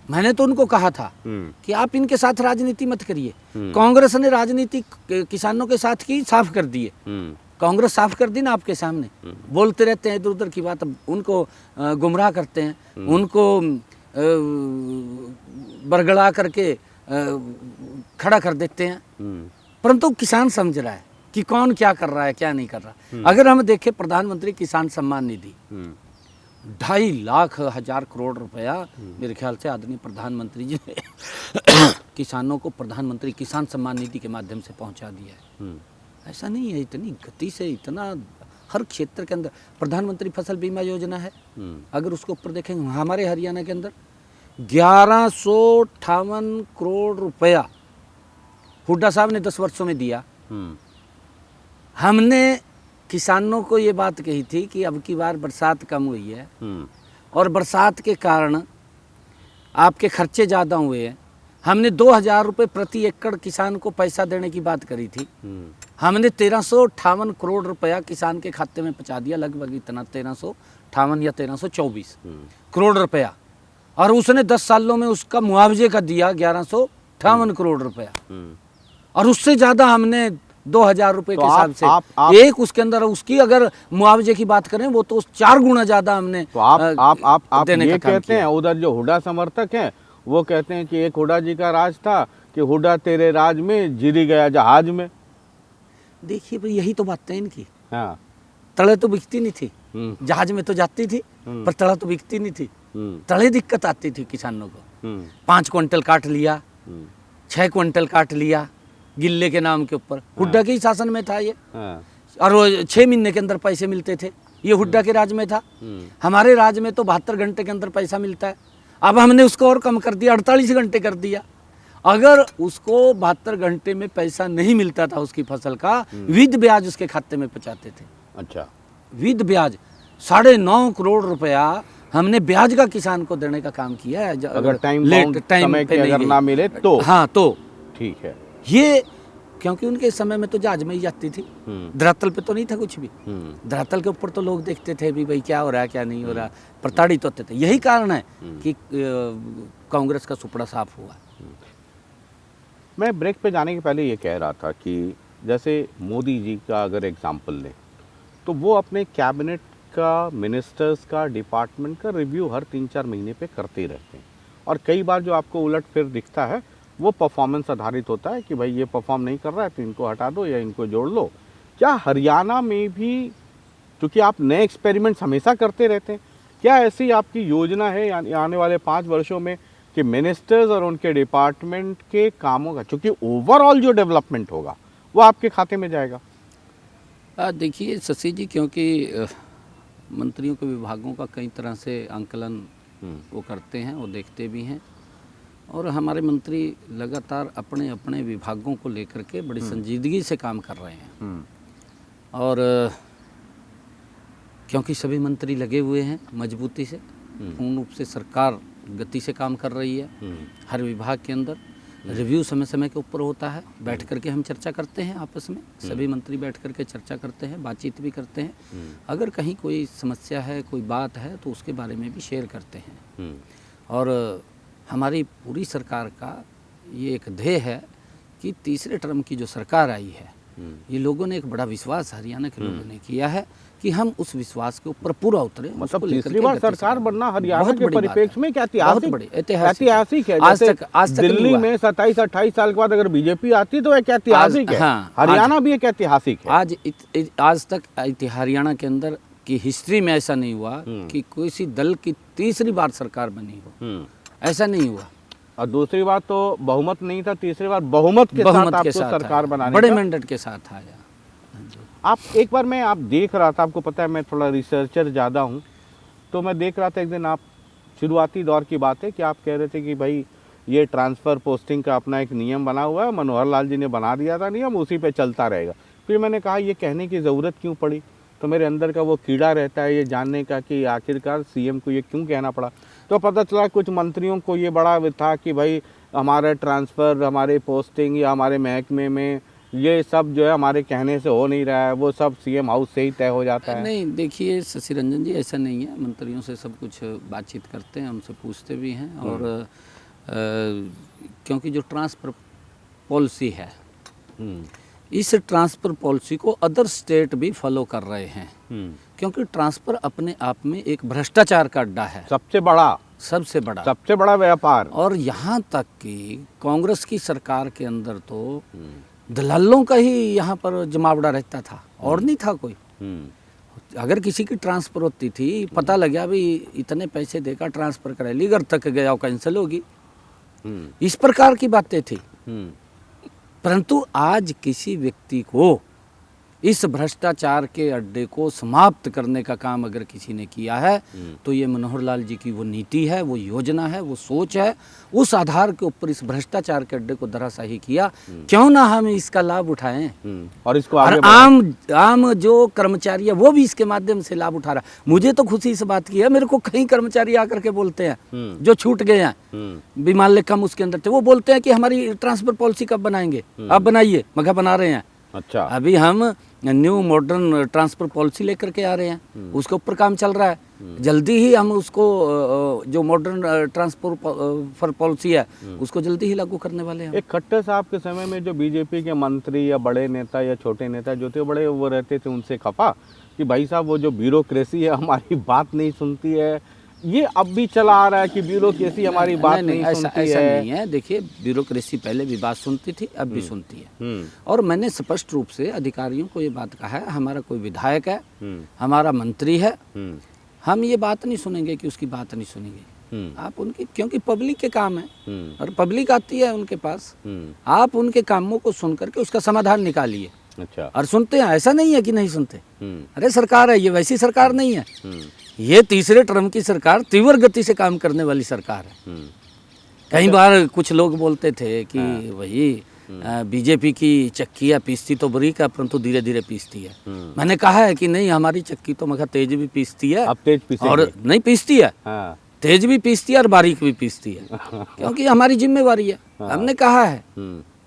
मैंने तो उनको कहा था कि आप इनके साथ राजनीति मत करिए। कांग्रेस ने राजनीति किसानों के साथ की, साफ कर दिए। कांग्रेस साफ कर दी ना आपके सामने। बोलते रहते हैं इधर उधर की बात, उनको गुमराह करते हैं, उनको बरगड़ा करके खड़ा कर देते हैं, परंतु किसान समझ रहा है कि कौन क्या कर रहा है, क्या नहीं कर रहा। अगर हम देखें प्रधानमंत्री किसान सम्मान निधि 2.5 लाख हजार करोड़ रुपया मेरे ख्याल से आदरणीय प्रधानमंत्री जी ने किसानों को प्रधानमंत्री किसान सम्मान निधि के माध्यम से पहुंचा दिया है। ऐसा नहीं है, इतनी गति से, इतना हर क्षेत्र के अंदर प्रधानमंत्री फसल बीमा योजना है। अगर उसको ऊपर देखेंगे, हमारे हरियाणा के अंदर 1158 करोड़ रुपया हुड्डा साहब ने 10 वर्षों में दिया। हमने किसानों को ये बात कही थी कि अब की बार बरसात कम हुई है और बरसात के कारण आपके खर्चे ज़्यादा हुए हैं। हमने 2000 रुपये प्रति एकड़ किसान को पैसा देने की बात करी थी। हमने 1358 करोड़ रुपया किसान के खाते में पहुंचा दिया, लगभग इतना 1358 या 1324 करोड़ रुपया, और उसने 10 सालों में उसका मुआवजे का दिया 1158 करोड़ रुपया, और उससे ज़्यादा हमने 2000 रुपये के हिसाब से एक उसके अंदर उसकी अगर मुआवजे की बात करें वो तो 4 गुना ज़्यादा हमने तो आप देने ये का काम कहते हैं, उधर जो हुड्डा समर्थक हैं वो कहते हैं कि एक हुड्डा जी का राज था कि हुड्डा तेरे राज में जिरी गया जहाज में। देखिए भाई, यही तो बात है इनकी। हाँ। तले तो बिकती नहीं थी, जहाज में तो जाती थी पर तला तो बिकती नहीं थी। तले दिक्कत आती थी किसानों को। 5 क्विंटल काट लिया, 6 क्विंटल काट लिया गिल्ले के नाम के ऊपर। हुड्डा के ही शासन में था ये। और वो 6 महीने के अंदर पैसे मिलते थे, ये हुड्डा के राज में था। हमारे राज में तो 72 घंटे के अंदर पैसा मिलता है। अब हमने उसको और कम कर दिया, 48 घंटे कर दिया। अगर उसको 72 घंटे में पैसा नहीं मिलता था उसकी फसल का, विद ब्याज उसके खाते में पहुंचाते थे। अच्छा। विद ब्याज 9.5 करोड़ रुपया हमने ब्याज का किसान को देने का काम किया है। अगर टाइम समय पे के नहीं अगर गई। ना मिले तो हाँ तो ठीक है। ये क्योंकि उनके समय में तो जहाज में ही जाती थी, धरातल पे तो नहीं था कुछ भी। धरातल के ऊपर तो लोग देखते थे भी भाई क्या हो रहा है क्या नहीं हो रहा, प्रताड़ित होते थे। यही कारण है कि कांग्रेस का सुपड़ा साफ हुआ। मैं ब्रेक पे जाने के पहले ये कह रहा था कि जैसे मोदी जी का अगर एग्जाम्पल लें तो वो अपने कैबिनेट का, मिनिस्टर्स का, डिपार्टमेंट का रिव्यू हर 3-4 महीने पे करते ही रहते हैं। और कई बार जो आपको उलट फिर दिखता है वो परफॉर्मेंस आधारित होता है कि भाई ये परफॉर्म नहीं कर रहा है तो इनको हटा दो या इनको जोड़ लो। क्या हरियाणा में भी, क्योंकि आप नए एक्सपेरिमेंट्स हमेशा करते रहते हैं, क्या ऐसी आपकी योजना है आने वाले 5 वर्षों में कि मिनिस्टर्स और उनके डिपार्टमेंट के कामों का, चूँकि ओवरऑल जो डेवलपमेंट होगा वो आपके खाते में जाएगा? देखिए शशि जी, क्योंकि मंत्रियों के विभागों का कई तरह से आंकलन वो करते हैं, वो देखते भी हैं, और हमारे मंत्री लगातार अपने अपने विभागों को लेकर के बड़ी संजीदगी से काम कर रहे हैं। और क्योंकि सभी मंत्री लगे हुए हैं मजबूती से, पूर्ण रूप से सरकार गति से काम कर रही है। हर विभाग के अंदर रिव्यू समय समय के ऊपर होता है, बैठ करके हम चर्चा करते हैं आपस में, सभी मंत्री बैठ करके चर्चा करते हैं, बातचीत भी करते हैं। अगर कहीं कोई समस्या है, कोई बात है तो उसके बारे में भी शेयर करते हैं। और हमारी पूरी सरकार का ये एक ध्येय है कि तीसरे टर्म की जो सरकार आई है, ये लोगों ने एक बड़ा विश्वास हरियाणा के लोगों ने किया है कि हम उस विश्वास के ऊपर पूरा उतरे। मतलब तीसरी बार सरकार बनना हरियाणा के परिप्रेक्ष्य में क्या ऐतिहासिक है? आज तक दिल्ली में 27-28 साल के बाद अगर बीजेपी आती तो एक ऐतिहासिक है। हरियाणा भी एक ऐतिहासिक है। आज तक हरियाणा के अंदर की हिस्ट्री में ऐसा नहीं हुआ कि किसी दल की तीसरी बार सरकार बनी हो, ऐसा नहीं हुआ। और दूसरी बात तो बहुमत नहीं था, तीसरी बार बहुमत के साथ आपको सरकार बनाने बड़े मैंडेट के साथ आया। आप एक बार मैं आप देख रहा था, आपको पता है मैं थोड़ा रिसर्चर ज़्यादा हूँ, तो मैं देख रहा था एक दिन आप शुरुआती दौर की बात है कि आप कह रहे थे कि भाई ये ट्रांसफ़र पोस्टिंग का अपना एक नियम बना हुआ है, मनोहर लाल जी ने बना दिया था नियम, उसी पे चलता रहेगा। फिर मैंने कहा ये कहने की ज़रूरत क्यों पड़ी? तो मेरे अंदर का वो कीड़ा रहता है ये जानने का कि आखिरकार सीएम को ये क्यों कहना पड़ा। तो पता चला कुछ मंत्रियों को ये बड़ा था कि भाई हमारा ट्रांसफ़र, हमारे पोस्टिंग या हमारे महकमे में ये सब जो है हमारे कहने से हो नहीं रहा है, वो सब सीएम हाउस से ही तय हो जाता है। नहीं, देखिए शशि रंजन जी, ऐसा नहीं है। मंत्रियों से सब कुछ बातचीत करते हैं, उनसे पूछते भी हैं। और क्योंकि जो ट्रांसफ़र पॉलिसी है, इस ट्रांसफ़र पॉलिसी को अदर स्टेट भी फॉलो कर रहे हैं, क्योंकि ट्रांसफ़र अपने आप में एक भ्रष्टाचार का अड्डा है, सबसे बड़ा व्यापार। और यहाँ तक कि कांग्रेस की सरकार के अंदर तो दलालों का ही यहाँ पर जमावड़ा रहता था, और नहीं था कोई। अगर किसी की ट्रांसफ़र होती थी, पता लगा भी इतने पैसे देकर ट्रांसफ़र करा ली, अगर थक गया कैंसिल होगी, इस प्रकार की बातें थी। परंतु आज किसी व्यक्ति को इस भ्रष्टाचार के अड्डे को समाप्त करने का काम अगर किसी ने किया है तो ये मनोहर लाल जी की वो नीति है, वो योजना है, वो सोच है। उस आधार के ऊपर इस भ्रष्टाचार के अड्डे को धराशायी किया। क्यों ना हम इसका लाभ उठाएं, और इसको आम जो कर्मचारी है वो भी इसके माध्यम से लाभ उठा रहा है। मुझे तो खुशी इस बात की है, मेरे को कई कर्मचारी आकर के बोलते हैं जो छूट गए हैं, बीमार कम उसके अंदर थे, वो बोलते हैं कि हमारी ट्रांसफर पॉलिसी कब बनाएंगे? आप बनाइए। मगर बना रहे हैं। अच्छा, अभी हम न्यू मॉडर्न ट्रांसफर पॉलिसी लेकर के आ रहे हैं, उसके ऊपर काम चल रहा है। जल्दी ही हम उसको जो मॉडर्न ट्रांसफर पॉलिसी है उसको जल्दी ही लागू करने वाले हैं। एक खट्टर साहब के समय में जो बीजेपी के मंत्री या बड़े नेता या छोटे नेता जो थे बड़े वो रहते थे, उनसे खफा कि भाई साहब वो जो ब्यूरोक्रेसी है हमारी बात नहीं सुनती है। ये अब भी चला आ रहा है कि ब्यूरोक्रेसी हमारी बात नहीं सुनती है। ऐसा नहीं है। देखिए, ब्यूरोक्रेसी पहले भी बात सुनती थी, अब भी सुनती है। और मैंने स्पष्ट रूप से अधिकारियों को ये बात कहा है, हमारा कोई विधायक है, हमारा मंत्री है, हम ये बात नहीं सुनेंगे कि उसकी बात नहीं सुनेंगे। आप उनकी, क्योंकि पब्लिक के काम है और पब्लिक आती है उनके पास, आप उनके कामों को सुन करके उसका समाधान निकालिए। अच्छा, और सुनते हैं, ऐसा नहीं है कि नहीं सुनते। अरे सरकार है ये, वैसी सरकार नहीं है। ये तीसरे टर्म की सरकार तीव्र गति से काम करने वाली सरकार है। कई बार कुछ लोग बोलते थे कि भाई बीजेपी की चक्कियाँ पीसती तो बारीक है, परंतु धीरे धीरे पीसती है। मैंने कहा है कि नहीं, हमारी चक्की तो मगर तेज भी पीसती है, अब तेज पीसेंगे। और नहीं पीसती है, हाँ। तेज भी पीसती है और बारीक भी पीसती है, क्योंकि हमारी जिम्मेवारी है।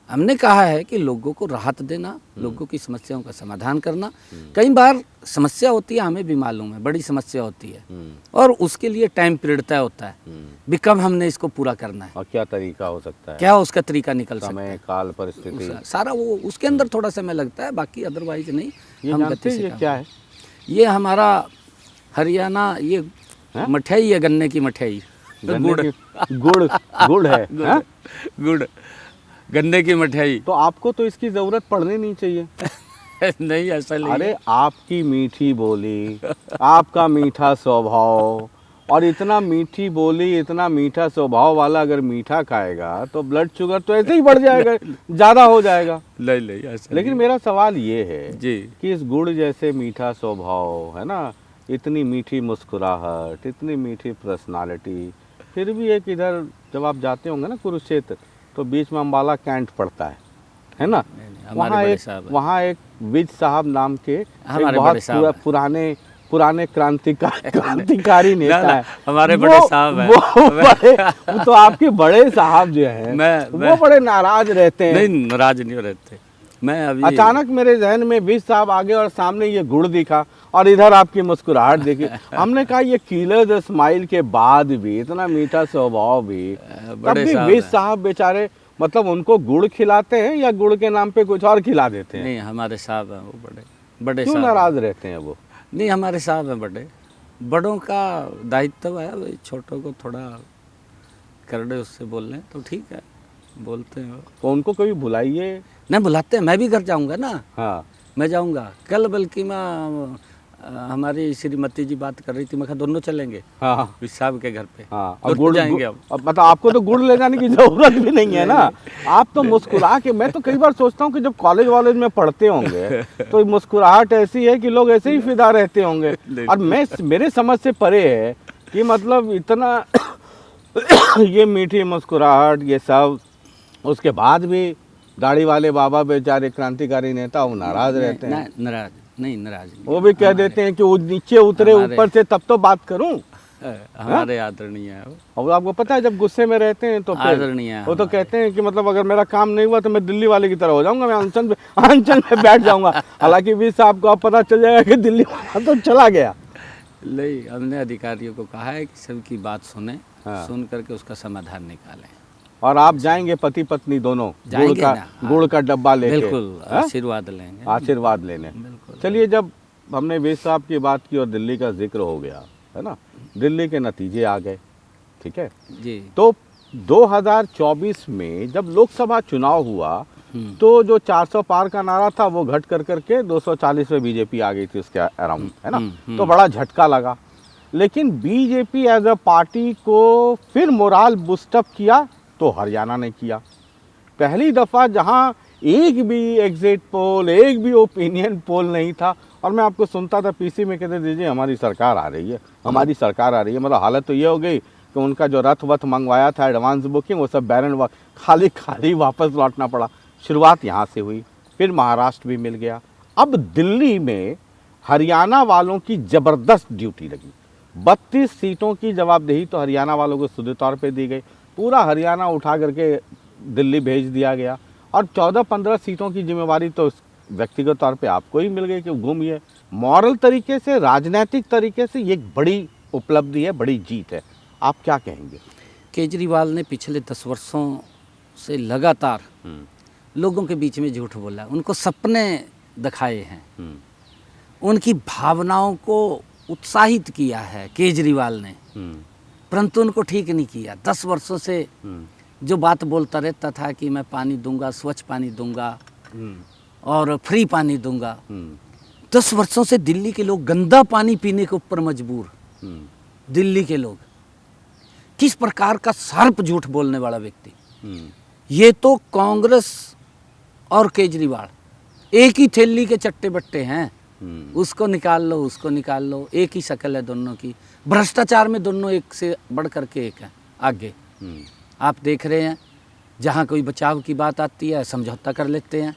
हमने कहा है कि लोगों को राहत देना, लोगों की समस्याओं का समाधान करना। कई बार समस्या होती है, हमें भी मालूम है, बड़ी समस्या होती है, और उसके लिए टाइम पीरियड तय होता है भी कब हमने इसको पूरा करना है, और क्या तरीका हो सकता है, क्या उसका तरीका निकल सकता समय है, काल परिस्थिति सारा वो उसके अंदर थोड़ा समय लगता है, बाकी अदरवाइज नहीं। ये हम जानते गति हैं से ये काम क्या है? ये हमारा हरियाणा, ये मठियाई है, गन्ने की मठियाई। गन्ने की गुड़ है, हाँ? गुड़, गन्ने की मठियाई। तो आपको तो इसकी जरूरत पड़नी नहीं चाहिए। नहीं, ऐसा नहीं। अरे आपकी मीठी बोली, आपका मीठा स्वभाव, और इतना मीठी बोली, इतना मीठा स्वभाव वाला अगर मीठा खाएगा तो ब्लड शुगर तो ऐसे ही बढ़ जाएगा, ज़्यादा हो जाएगा। नहीं ऐसा। लेकिन मेरा सवाल ये है जी कि इस गुड़ जैसे मीठा स्वभाव है ना, इतनी मीठी मुस्कुराहट, इतनी मीठी पर्सनालिटी, फिर भी एक इधर जब आप जाते होंगे ना कुरुक्षेत्र, तो बीच में अम्बाला कैंट पड़ता है ना? वहाँ एक विज साहब नाम के एक बहुत पुराने क्रांतिकारी नेता है, हमारे बड़े साहब हैं। वो तो आपके बड़े साहब जो हैं वो बड़े नाराज रहते हैं। नहीं, नाराज नहीं रहते। मैं अभी अचानक मेरे जहन में विज साहब आगे और सामने ये गुड़ दिखा और इधर आपकी मुस्कुराहट देखी। हमने कहा ये किलर स्माइल के बाद भी इतना मीठा स्वभाव भी, तब भी विज साहब बेचारे, मतलब उनको गुड़ खिलाते हैं या गुड़ के नाम पे कुछ और खिला देते हैं? नहीं, हमारे साहब हैं वो, बड़े क्यों नाराज रहते हैं वो? नहीं, हमारे साहब हैं बड़ों का दायित्व है भाई, छोटों को थोड़ा करड़े उससे बोल लें तो ठीक है, बोलते हैं। तो उनको कभी बुलाइए। नहीं, बुलाते हैं, मैं भी घर जाऊंगा ना। हाँ, मैं जाऊंगा कल, बल्कि मैं हमारी श्रीमती जी बात कर रही थी, मैं कहा दोनों चलेंगे। हाँ, साहब के घर पे। हाँ, और गुड़ जाएंगे अब मतलब आपको तो गुड़ ले जाने की जरूरत भी नहीं है ना। आप तो मुस्कुरा के, मैं तो कई बार सोचता हूँ कि जब कॉलेज में पढ़ते होंगे तो मुस्कुराहट ऐसी है कि लोग ऐसे ही फिदा रहते होंगे, और मेरे समझ से परे है कि मतलब इतना ये मीठी मुस्कुराहट, ये सब, उसके बाद भी दाढ़ी वाले बाबा बेचारे क्रांतिकारी नेता वो नाराज रहते हैं। नाराज वो भी कह देते हैं कि वो नीचे उतरे ऊपर से तब तो बात करूं। हमारे आदरणीय है वो। और आपको पता है जब गुस्से में रहते हैं तो फिर वो तो कहते हैं कि मतलब अगर मेरा काम नहीं हुआ तो मैं दिल्ली वाले की तरह हो जाऊंगा, मैं अनशन में बैठ जाऊंगा। हालांकि भी साहब को अब पता चल जाएगा कि दिल्ली वाला तो चला गया। नहीं, हमने अधिकारियों को कहा है कि सबकी बात सुने, सुन करके उसका समाधान निकालें। और आप जाएंगे पति पत्नी दोनों गुड़ का डब्बा लेके? बिल्कुल, आशीर्वाद लेने। चलिए, जब हमने वेद साहब की बात की और दिल्ली का जिक्र हो गया है ना, दिल्ली के नतीजे आ गए, ठीक है जी। तो 2024 में जब लोकसभा चुनाव हुआ तो जो 400 पार का नारा था वो घट कर करके 240 पे बीजेपी आ गई थी उसके अराउंड, है ना? तो बड़ा झटका लगा। लेकिन बीजेपी एज अ पार्टी को फिर मोराल बूस्टअप किया तो हरियाणा ने किया। पहली दफ़ा जहां एक भी एग्जिट पोल, एक भी ओपिनियन पोल नहीं था, और मैं आपको सुनता था पीसी में कहते दीजिए हमारी सरकार आ रही है, हमारी सरकार आ रही है। मतलब हालत तो ये हो गई कि उनका जो रथ वथ मंगवाया था एडवांस बुकिंग, वो सब बैरन खाली वापस लौटना पड़ा। शुरुआत यहाँ से हुई, फिर महाराष्ट्र भी मिल गया, अब दिल्ली में हरियाणा वालों की ज़बरदस्त ड्यूटी लगी। 32 सीटों की जवाबदेही तो हरियाणा वालों को सीधे तौर पे दी गई, पूरा हरियाणा उठा करके दिल्ली भेज दिया गया, और 14-15 सीटों की जिम्मेवारी तो व्यक्तिगत तौर पे आपको ही मिल गई कि घूमिए। मॉरल तरीके से, राजनीतिक तरीके से ये एक बड़ी उपलब्धि है, बड़ी जीत है। आप क्या कहेंगे? केजरीवाल ने पिछले 10 वर्षों से लगातार लोगों के बीच में झूठ बोला, उनको सपने दिखाए हैं, उनकी भावनाओं को उत्साहित किया है केजरीवाल ने, परंतु उनको ठीक नहीं किया। 10 वर्षों से जो बात बोलता रहता था कि मैं पानी दूंगा, स्वच्छ पानी दूंगा और फ्री पानी दूंगा, 10 वर्षों से दिल्ली के लोग गंदा पानी पीने के ऊपर मजबूर। दिल्ली के लोग, किस प्रकार का सर्प झूठ बोलने वाला व्यक्ति। ये तो कांग्रेस और केजरीवाल एक ही थैली के चट्टे बट्टे हैं, उसको निकाल लो, उसको निकाल लो, एक ही शक्ल है दोनों की। भ्रष्टाचार में दोनों एक से बढ़ करके एक है आगे। आप देख रहे हैं जहाँ कोई बचाव की बात आती है समझौता कर लेते हैं,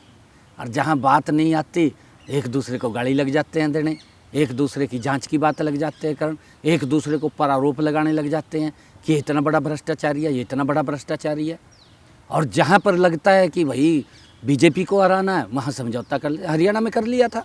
और जहाँ बात नहीं आती एक दूसरे को गाली लग जाते हैं देने, एक दूसरे की जांच की बात लग जाते हैं कारण, एक दूसरे को पर आरोप लगाने लग जाते हैं कि ये इतना बड़ा भ्रष्टाचारी है, ये इतना बड़ा भ्रष्टाचारी है। और जहाँ पर लगता है कि भाई बीजेपी को हराना है वहाँ समझौता कर लिया। हरियाणा में कर लिया था,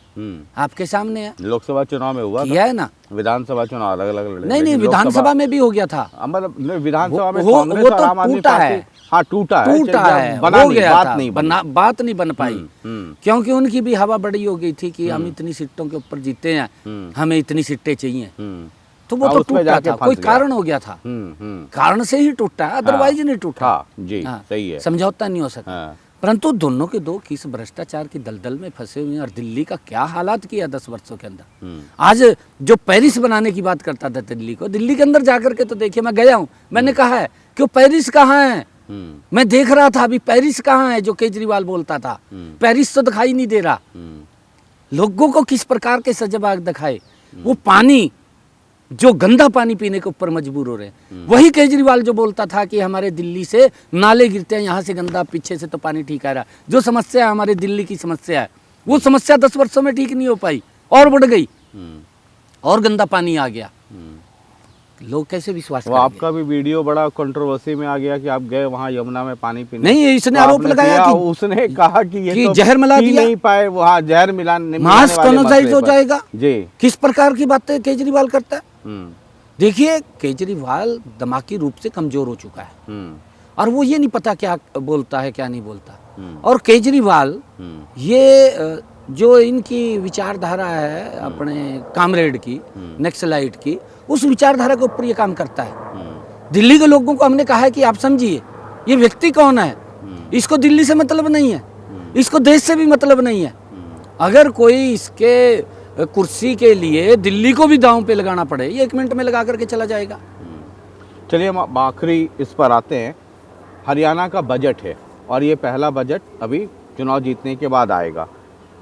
आपके सामने है, लोकसभा चुनाव में हुआ किया है ना। विधानसभा चुनाव अलग अलग लड़े, नहीं लेकिन विधानसभा में भी हो गया था। मतलब विधानसभा में वो कांग्रेस तो और आम आदमी टूटा पार्टी, है, हाँ टूटा है, बना हो नहीं, गया बात था, नहीं बनी। बात नहीं बन पाई, हम्म, क्योंकि उनकी भी हवा बड़ी हो गई थी कि हम इतनी सीटों के ऊपर जीते हैं, हमें इतनी सीटें चाहिए, तो वो हाँ, तो उसमें टूटा जाके था, फंस कोई गया। कारण हो गया था, कारण से ही टूटा, अदरवाइज नहीं टूटा। हाँ जी, सही है। समझौता नहीं हो सका। हाँ। परंतु दोनों के दो किस भ्रष्टाचार की दलदल में फंसे हुए हैं, और दिल्ली का क्या हालात किया 10 वर्षों के अंदर। आज जो पेरिस बनाने की बात करता था दिल्ली को, दिल्ली के अंदर जाकर के तो देखिए, मैं गया हूँ, मैंने कहा है कि वो पेरिस कहाँ है। मैं देख रहा था अभी पेरिस कहाँ है जो केजरीवाल बोलता था, पेरिस तो दिखाई नहीं दे रहा। लोगों को किस प्रकार के सजबाग दिखाए, वो पानी जो गंदा पानी पीने के ऊपर मजबूर हो रहे हैं। वही केजरीवाल जो बोलता था कि हमारे दिल्ली से नाले गिरते हैं, यहाँ से गंदा, पीछे से तो पानी ठीक आ रहा। जो समस्या है हमारे दिल्ली की समस्या है, वो समस्या 10 वर्षों में ठीक नहीं हो पाई, और बढ़ गई, और गंदा पानी आ गया। लोग कैसे विश्वास वो करेंगे? आपका भी वीडियो बड़ा कंट्रोवर्सी में आ गया कि आप गए वहाँ यमुना में पानी पीने। नहीं, इसने तो आरोप आपने लगाया किया, कि उसने कहा कि ये कि तो जहर मिला पी दिया, नहीं पाए, वहाँ जहर मिलाने मास कॉनोजाइज हो जाएगा। जी, किस प्रकार की बातें केजरीवाल करता है। हम्म, देखिए, केजरीवाल दिमागी रूप से कमजोर हो चुका है, और वो ये नहीं पता क्या बोलता है क्या नहीं बोलता। और केजरीवाल ये जो इनकी विचारधारा है अपने कामरेड की, नक्सलाइट की, उस विचारधारा के ऊपर ये काम करता है। दिल्ली के लोगों को हमने कहा है कि आप समझिए ये व्यक्ति कौन है, इसको दिल्ली से मतलब नहीं है, इसको देश से भी मतलब नहीं है। अगर कोई इसके कुर्सी के लिए दिल्ली को भी दांव पे लगाना पड़े, ये 1 मिनट में लगा करके चला जाएगा। चलिए हम आखिरी इस पर आते हैं। हरियाणा का बजट है, और ये पहला बजट अभी चुनाव जीतने के बाद आएगा।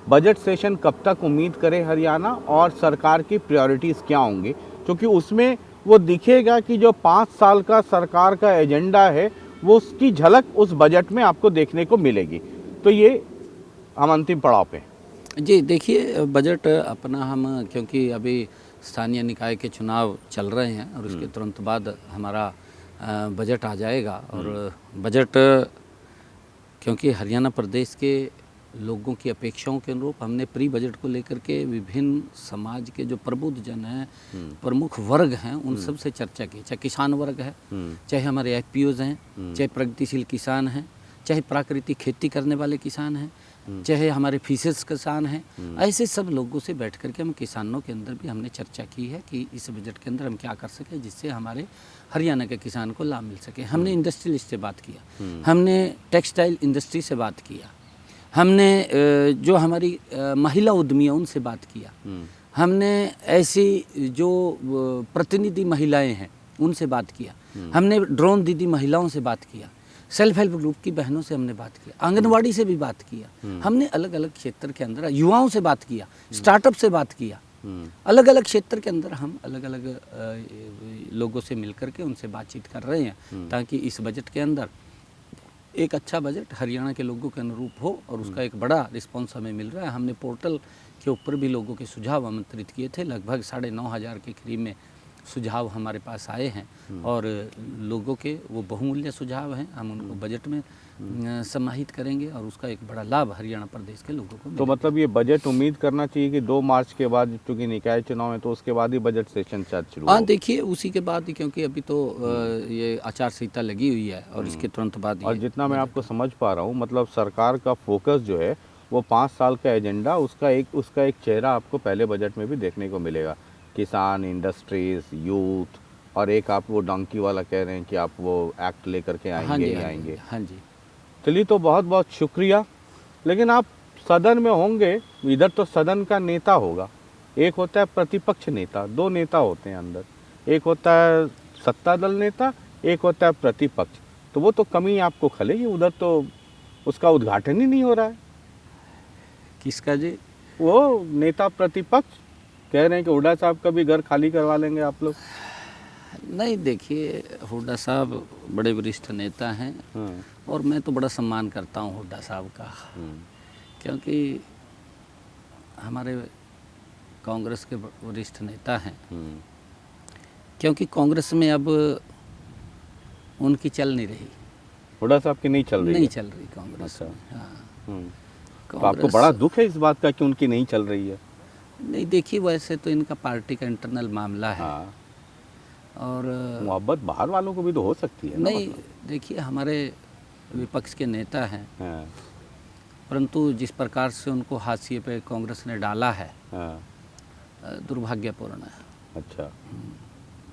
बजट सेशन कब तक उम्मीद करें हरियाणा, और सरकार की प्रायोरिटीज़ क्या होंगी, क्योंकि उसमें वो दिखेगा कि जो 5 साल का सरकार का एजेंडा है वो उसकी झलक उस बजट में आपको देखने को मिलेगी। तो ये हम अंतिम पड़ाव पे हैं। जी देखिए, बजट अपना हम, क्योंकि अभी स्थानीय निकाय के चुनाव चल रहे हैं और उसके तुरंत बाद हमारा बजट आ जाएगा। और बजट, क्योंकि हरियाणा प्रदेश के लोगों की अपेक्षाओं के अनुरूप हमने प्री बजट को लेकर के विभिन्न समाज के जो प्रबुद्ध जन हैं, प्रमुख वर्ग हैं, उन सब से चर्चा की। चाहे किसान वर्ग है, चाहे हमारे एफपीओज हैं, चाहे प्रगतिशील किसान हैं, चाहे प्राकृतिक खेती करने वाले किसान हैं, चाहे हमारे फिशर्स किसान हैं, ऐसे सब लोगों से बैठ करके हम किसानों के अंदर भी हमने चर्चा की है कि इस बजट के अंदर हम क्या कर सकें जिससे हमारे हरियाणा के किसान को लाभ मिल सके। हमने इंडस्ट्रियलिस्ट से बात किया, हमने टेक्सटाइल इंडस्ट्री से बात किया, हमने जो हमारी महिला उद्यमी है उनसे बात किया, हमने ऐसी जो प्रतिनिधि महिलाएं हैं उनसे बात किया, हमने ड्रोन दीदी महिलाओं से बात किया, सेल्फ हेल्प ग्रुप की बहनों से हमने बात किया, आंगनवाड़ी से भी बात किया, हमने अलग अलग क्षेत्र के अंदर युवाओं से बात किया, स्टार्टअप से बात किया। अलग अलग क्षेत्र के अंदर हम अलग अलग लोगों से मिलकर के उनसे बातचीत कर रहे हैं, ताकि इस बजट के अंदर एक अच्छा बजट हरियाणा के लोगों के अनुरूप हो, और उसका एक बड़ा रिस्पॉन्स हमें मिल रहा है। हमने पोर्टल के ऊपर भी लोगों के सुझाव आमंत्रित किए थे, लगभग 9,500 के करीब में सुझाव हमारे पास आए हैं, और लोगों के वो बहुमूल्य सुझाव हैं, हम उनको बजट में समाहित करेंगे, और उसका एक बड़ा लाभ हरियाणा प्रदेश के लोगों को। तो मतलब ये बजट उम्मीद करना चाहिए कि 2 मार्च के बाद, चूँकि निकाय चुनाव है तो उसके बाद ही बजट सेशन शायद शुरू हो। हाँ देखिए, उसी के बाद ही, क्योंकि अभी तो ये आचार संहिता लगी हुई है, और इसके तुरंत बाद और जितना मैं आपको समझ पा रहा हूँ, मतलब सरकार का फोकस जो है वो 5 साल का एजेंडा, उसका एक चेहरा आपको पहले बजट में भी देखने को मिलेगा। किसान, इंडस्ट्रीज, यूथ, और एक आप वो डंकी वाला कह रहे हैं कि आप वो एक्ट लेकर के आएंगे। हाँ जी। चलिए, तो बहुत बहुत शुक्रिया। लेकिन आप सदन में होंगे, इधर तो सदन का नेता होगा, एक होता है प्रतिपक्ष नेता, 2 नेता होते हैं अंदर, एक होता है सत्ता दल नेता, एक होता है प्रतिपक्ष। तो वो तो कमी आपको खलेगी, उधर तो उसका उद्घाटन ही नहीं हो रहा है। किसका जी? वो नेता प्रतिपक्ष कह रहे हैं कि हुड्डा साहब का भी घर खाली करवा लेंगे आप लोग। नहीं देखिए, हुड्डा साहब बड़े वरिष्ठ नेता हैं और मैं तो बड़ा सम्मान करता हूँ हुड्डा साहब का, क्योंकि हमारे कांग्रेस के वरिष्ठ नेता हैं। क्योंकि कांग्रेस में अब उनकी चल नहीं रही, हुड्डा साहब की नहीं चल रही नहीं है? चल रही कांग्रेस में। हाँ, तो आपको बड़ा दुख है इस बात का कि उनकी नहीं चल रही है? नहीं देखिए, वैसे तो इनका पार्टी का इंटरनल मामला है। हाँ, और मोहब्बत बाहर वालों को भी तो हो सकती है ना, नहीं मतलब। देखिए, हमारे विपक्ष के नेता हैं, हाँ, परंतु जिस प्रकार से उनको हाशिए पे कांग्रेस ने डाला है, हाँ, दुर्भाग्यपूर्ण है। अच्छा।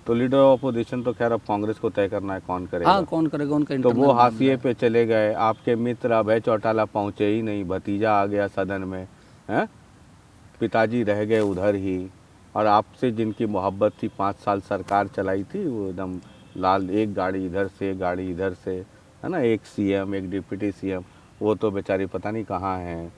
तो लीडर ऑफ अपोजिशन तो खैर अब कांग्रेस को तय करना है कौन करेगा। हाँ, कौन करेगा, उनका तो इंटरनल वो मामला हाशिए है। पे चले गए, आपके मित्र अभय चौटाला पहुंचे ही नहीं, भतीजा आ गया सदन में, हैं? पिताजी रह गए उधर ही, और आपसे जिनकी मोहब्बत थी, 5 साल सरकार चलाई थी, वो एकदम लाल, एक गाड़ी इधर से एक गाड़ी इधर से, है ना, एक सीएम एक डिप्टी सीएम, वो तो बेचारी पता नहीं कहाँ हैं।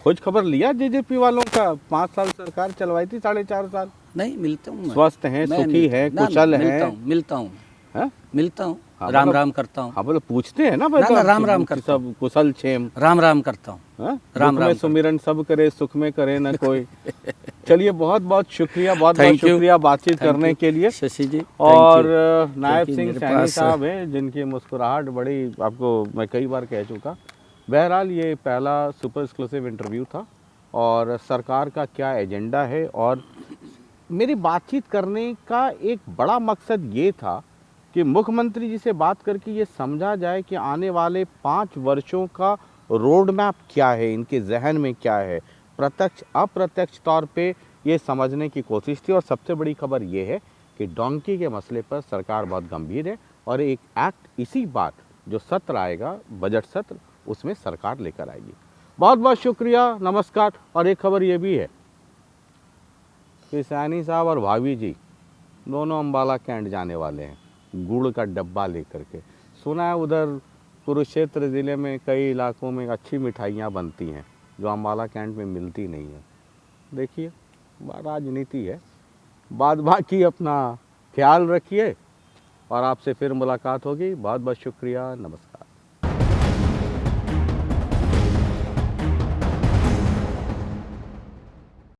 खोज खबर लिया जेजेपी वालों का? 5 साल सरकार चलवाई थी, 4.5 साल। नहीं, मिलता हूँ मैं। स्वस्थ हैं, मैं सुखी मिलता- हैं, ना, कुशल मिलता हैं? हूँ, मिलता हूँ, हैं? मिलता हूँ, हाँ, राम मतलब- राम करता हूँ। हाँ, बोले पूछते हैं ना भाई, ना, तो राम आप राम कि करता हूँ, सब कुशल क्षेम, राम राम करता हूँ, हाँ? राम दुख में राम सुमिरन सब करे, सुख में करे न कोई। चलिए, बहुत बहुत शुक्रिया, बहुत बहुत थैंक यू, शुक्रिया बातचीत थैंक करने यू के लिए। शशि जी। और थैंक यू, नायब क्योंकि सिंह मेरे सैनी पास साहब हैं, जिनकी मुस्कुराहट बड़ी, आपको मैं कई बार कह चुका। बहरहाल ये पहला सुपर एक्सक्लूसिव इंटरव्यू था, और सरकार का क्या एजेंडा है, और मेरी बातचीत करने का एक बड़ा मकसद ये था कि मुख्यमंत्री जी से बात करके ये समझा जाए कि आने वाले 5 वर्षों का रोड मैप क्या है, इनके जहन में क्या है। प्रत्यक्ष अप्रत्यक्ष तौर पे ये समझने की कोशिश थी, और सबसे बड़ी खबर ये है कि डोंकी के मसले पर सरकार बहुत गंभीर है, और एक एक्ट इसी बात, जो सत्र आएगा बजट सत्र, उसमें सरकार लेकर आएगी। बहुत बहुत शुक्रिया, नमस्कार। और एक खबर ये भी है कि सैनी साहब और भाभी जी दोनों अम्बाला कैंट जाने वाले हैं, गुड़ का डब्बा लेकर के। सुना है उधर कुरुक्षेत्र ज़िले में कई इलाकों में अच्छी मिठाइयाँ बनती हैं, जो अम्बाला कैंट में मिलती नहीं है। देखिए, राजनीति है। बाद बाकी अपना ख्याल रखिए, और आपसे फिर मुलाकात होगी। बहुत बहुत शुक्रिया, नमस्कार।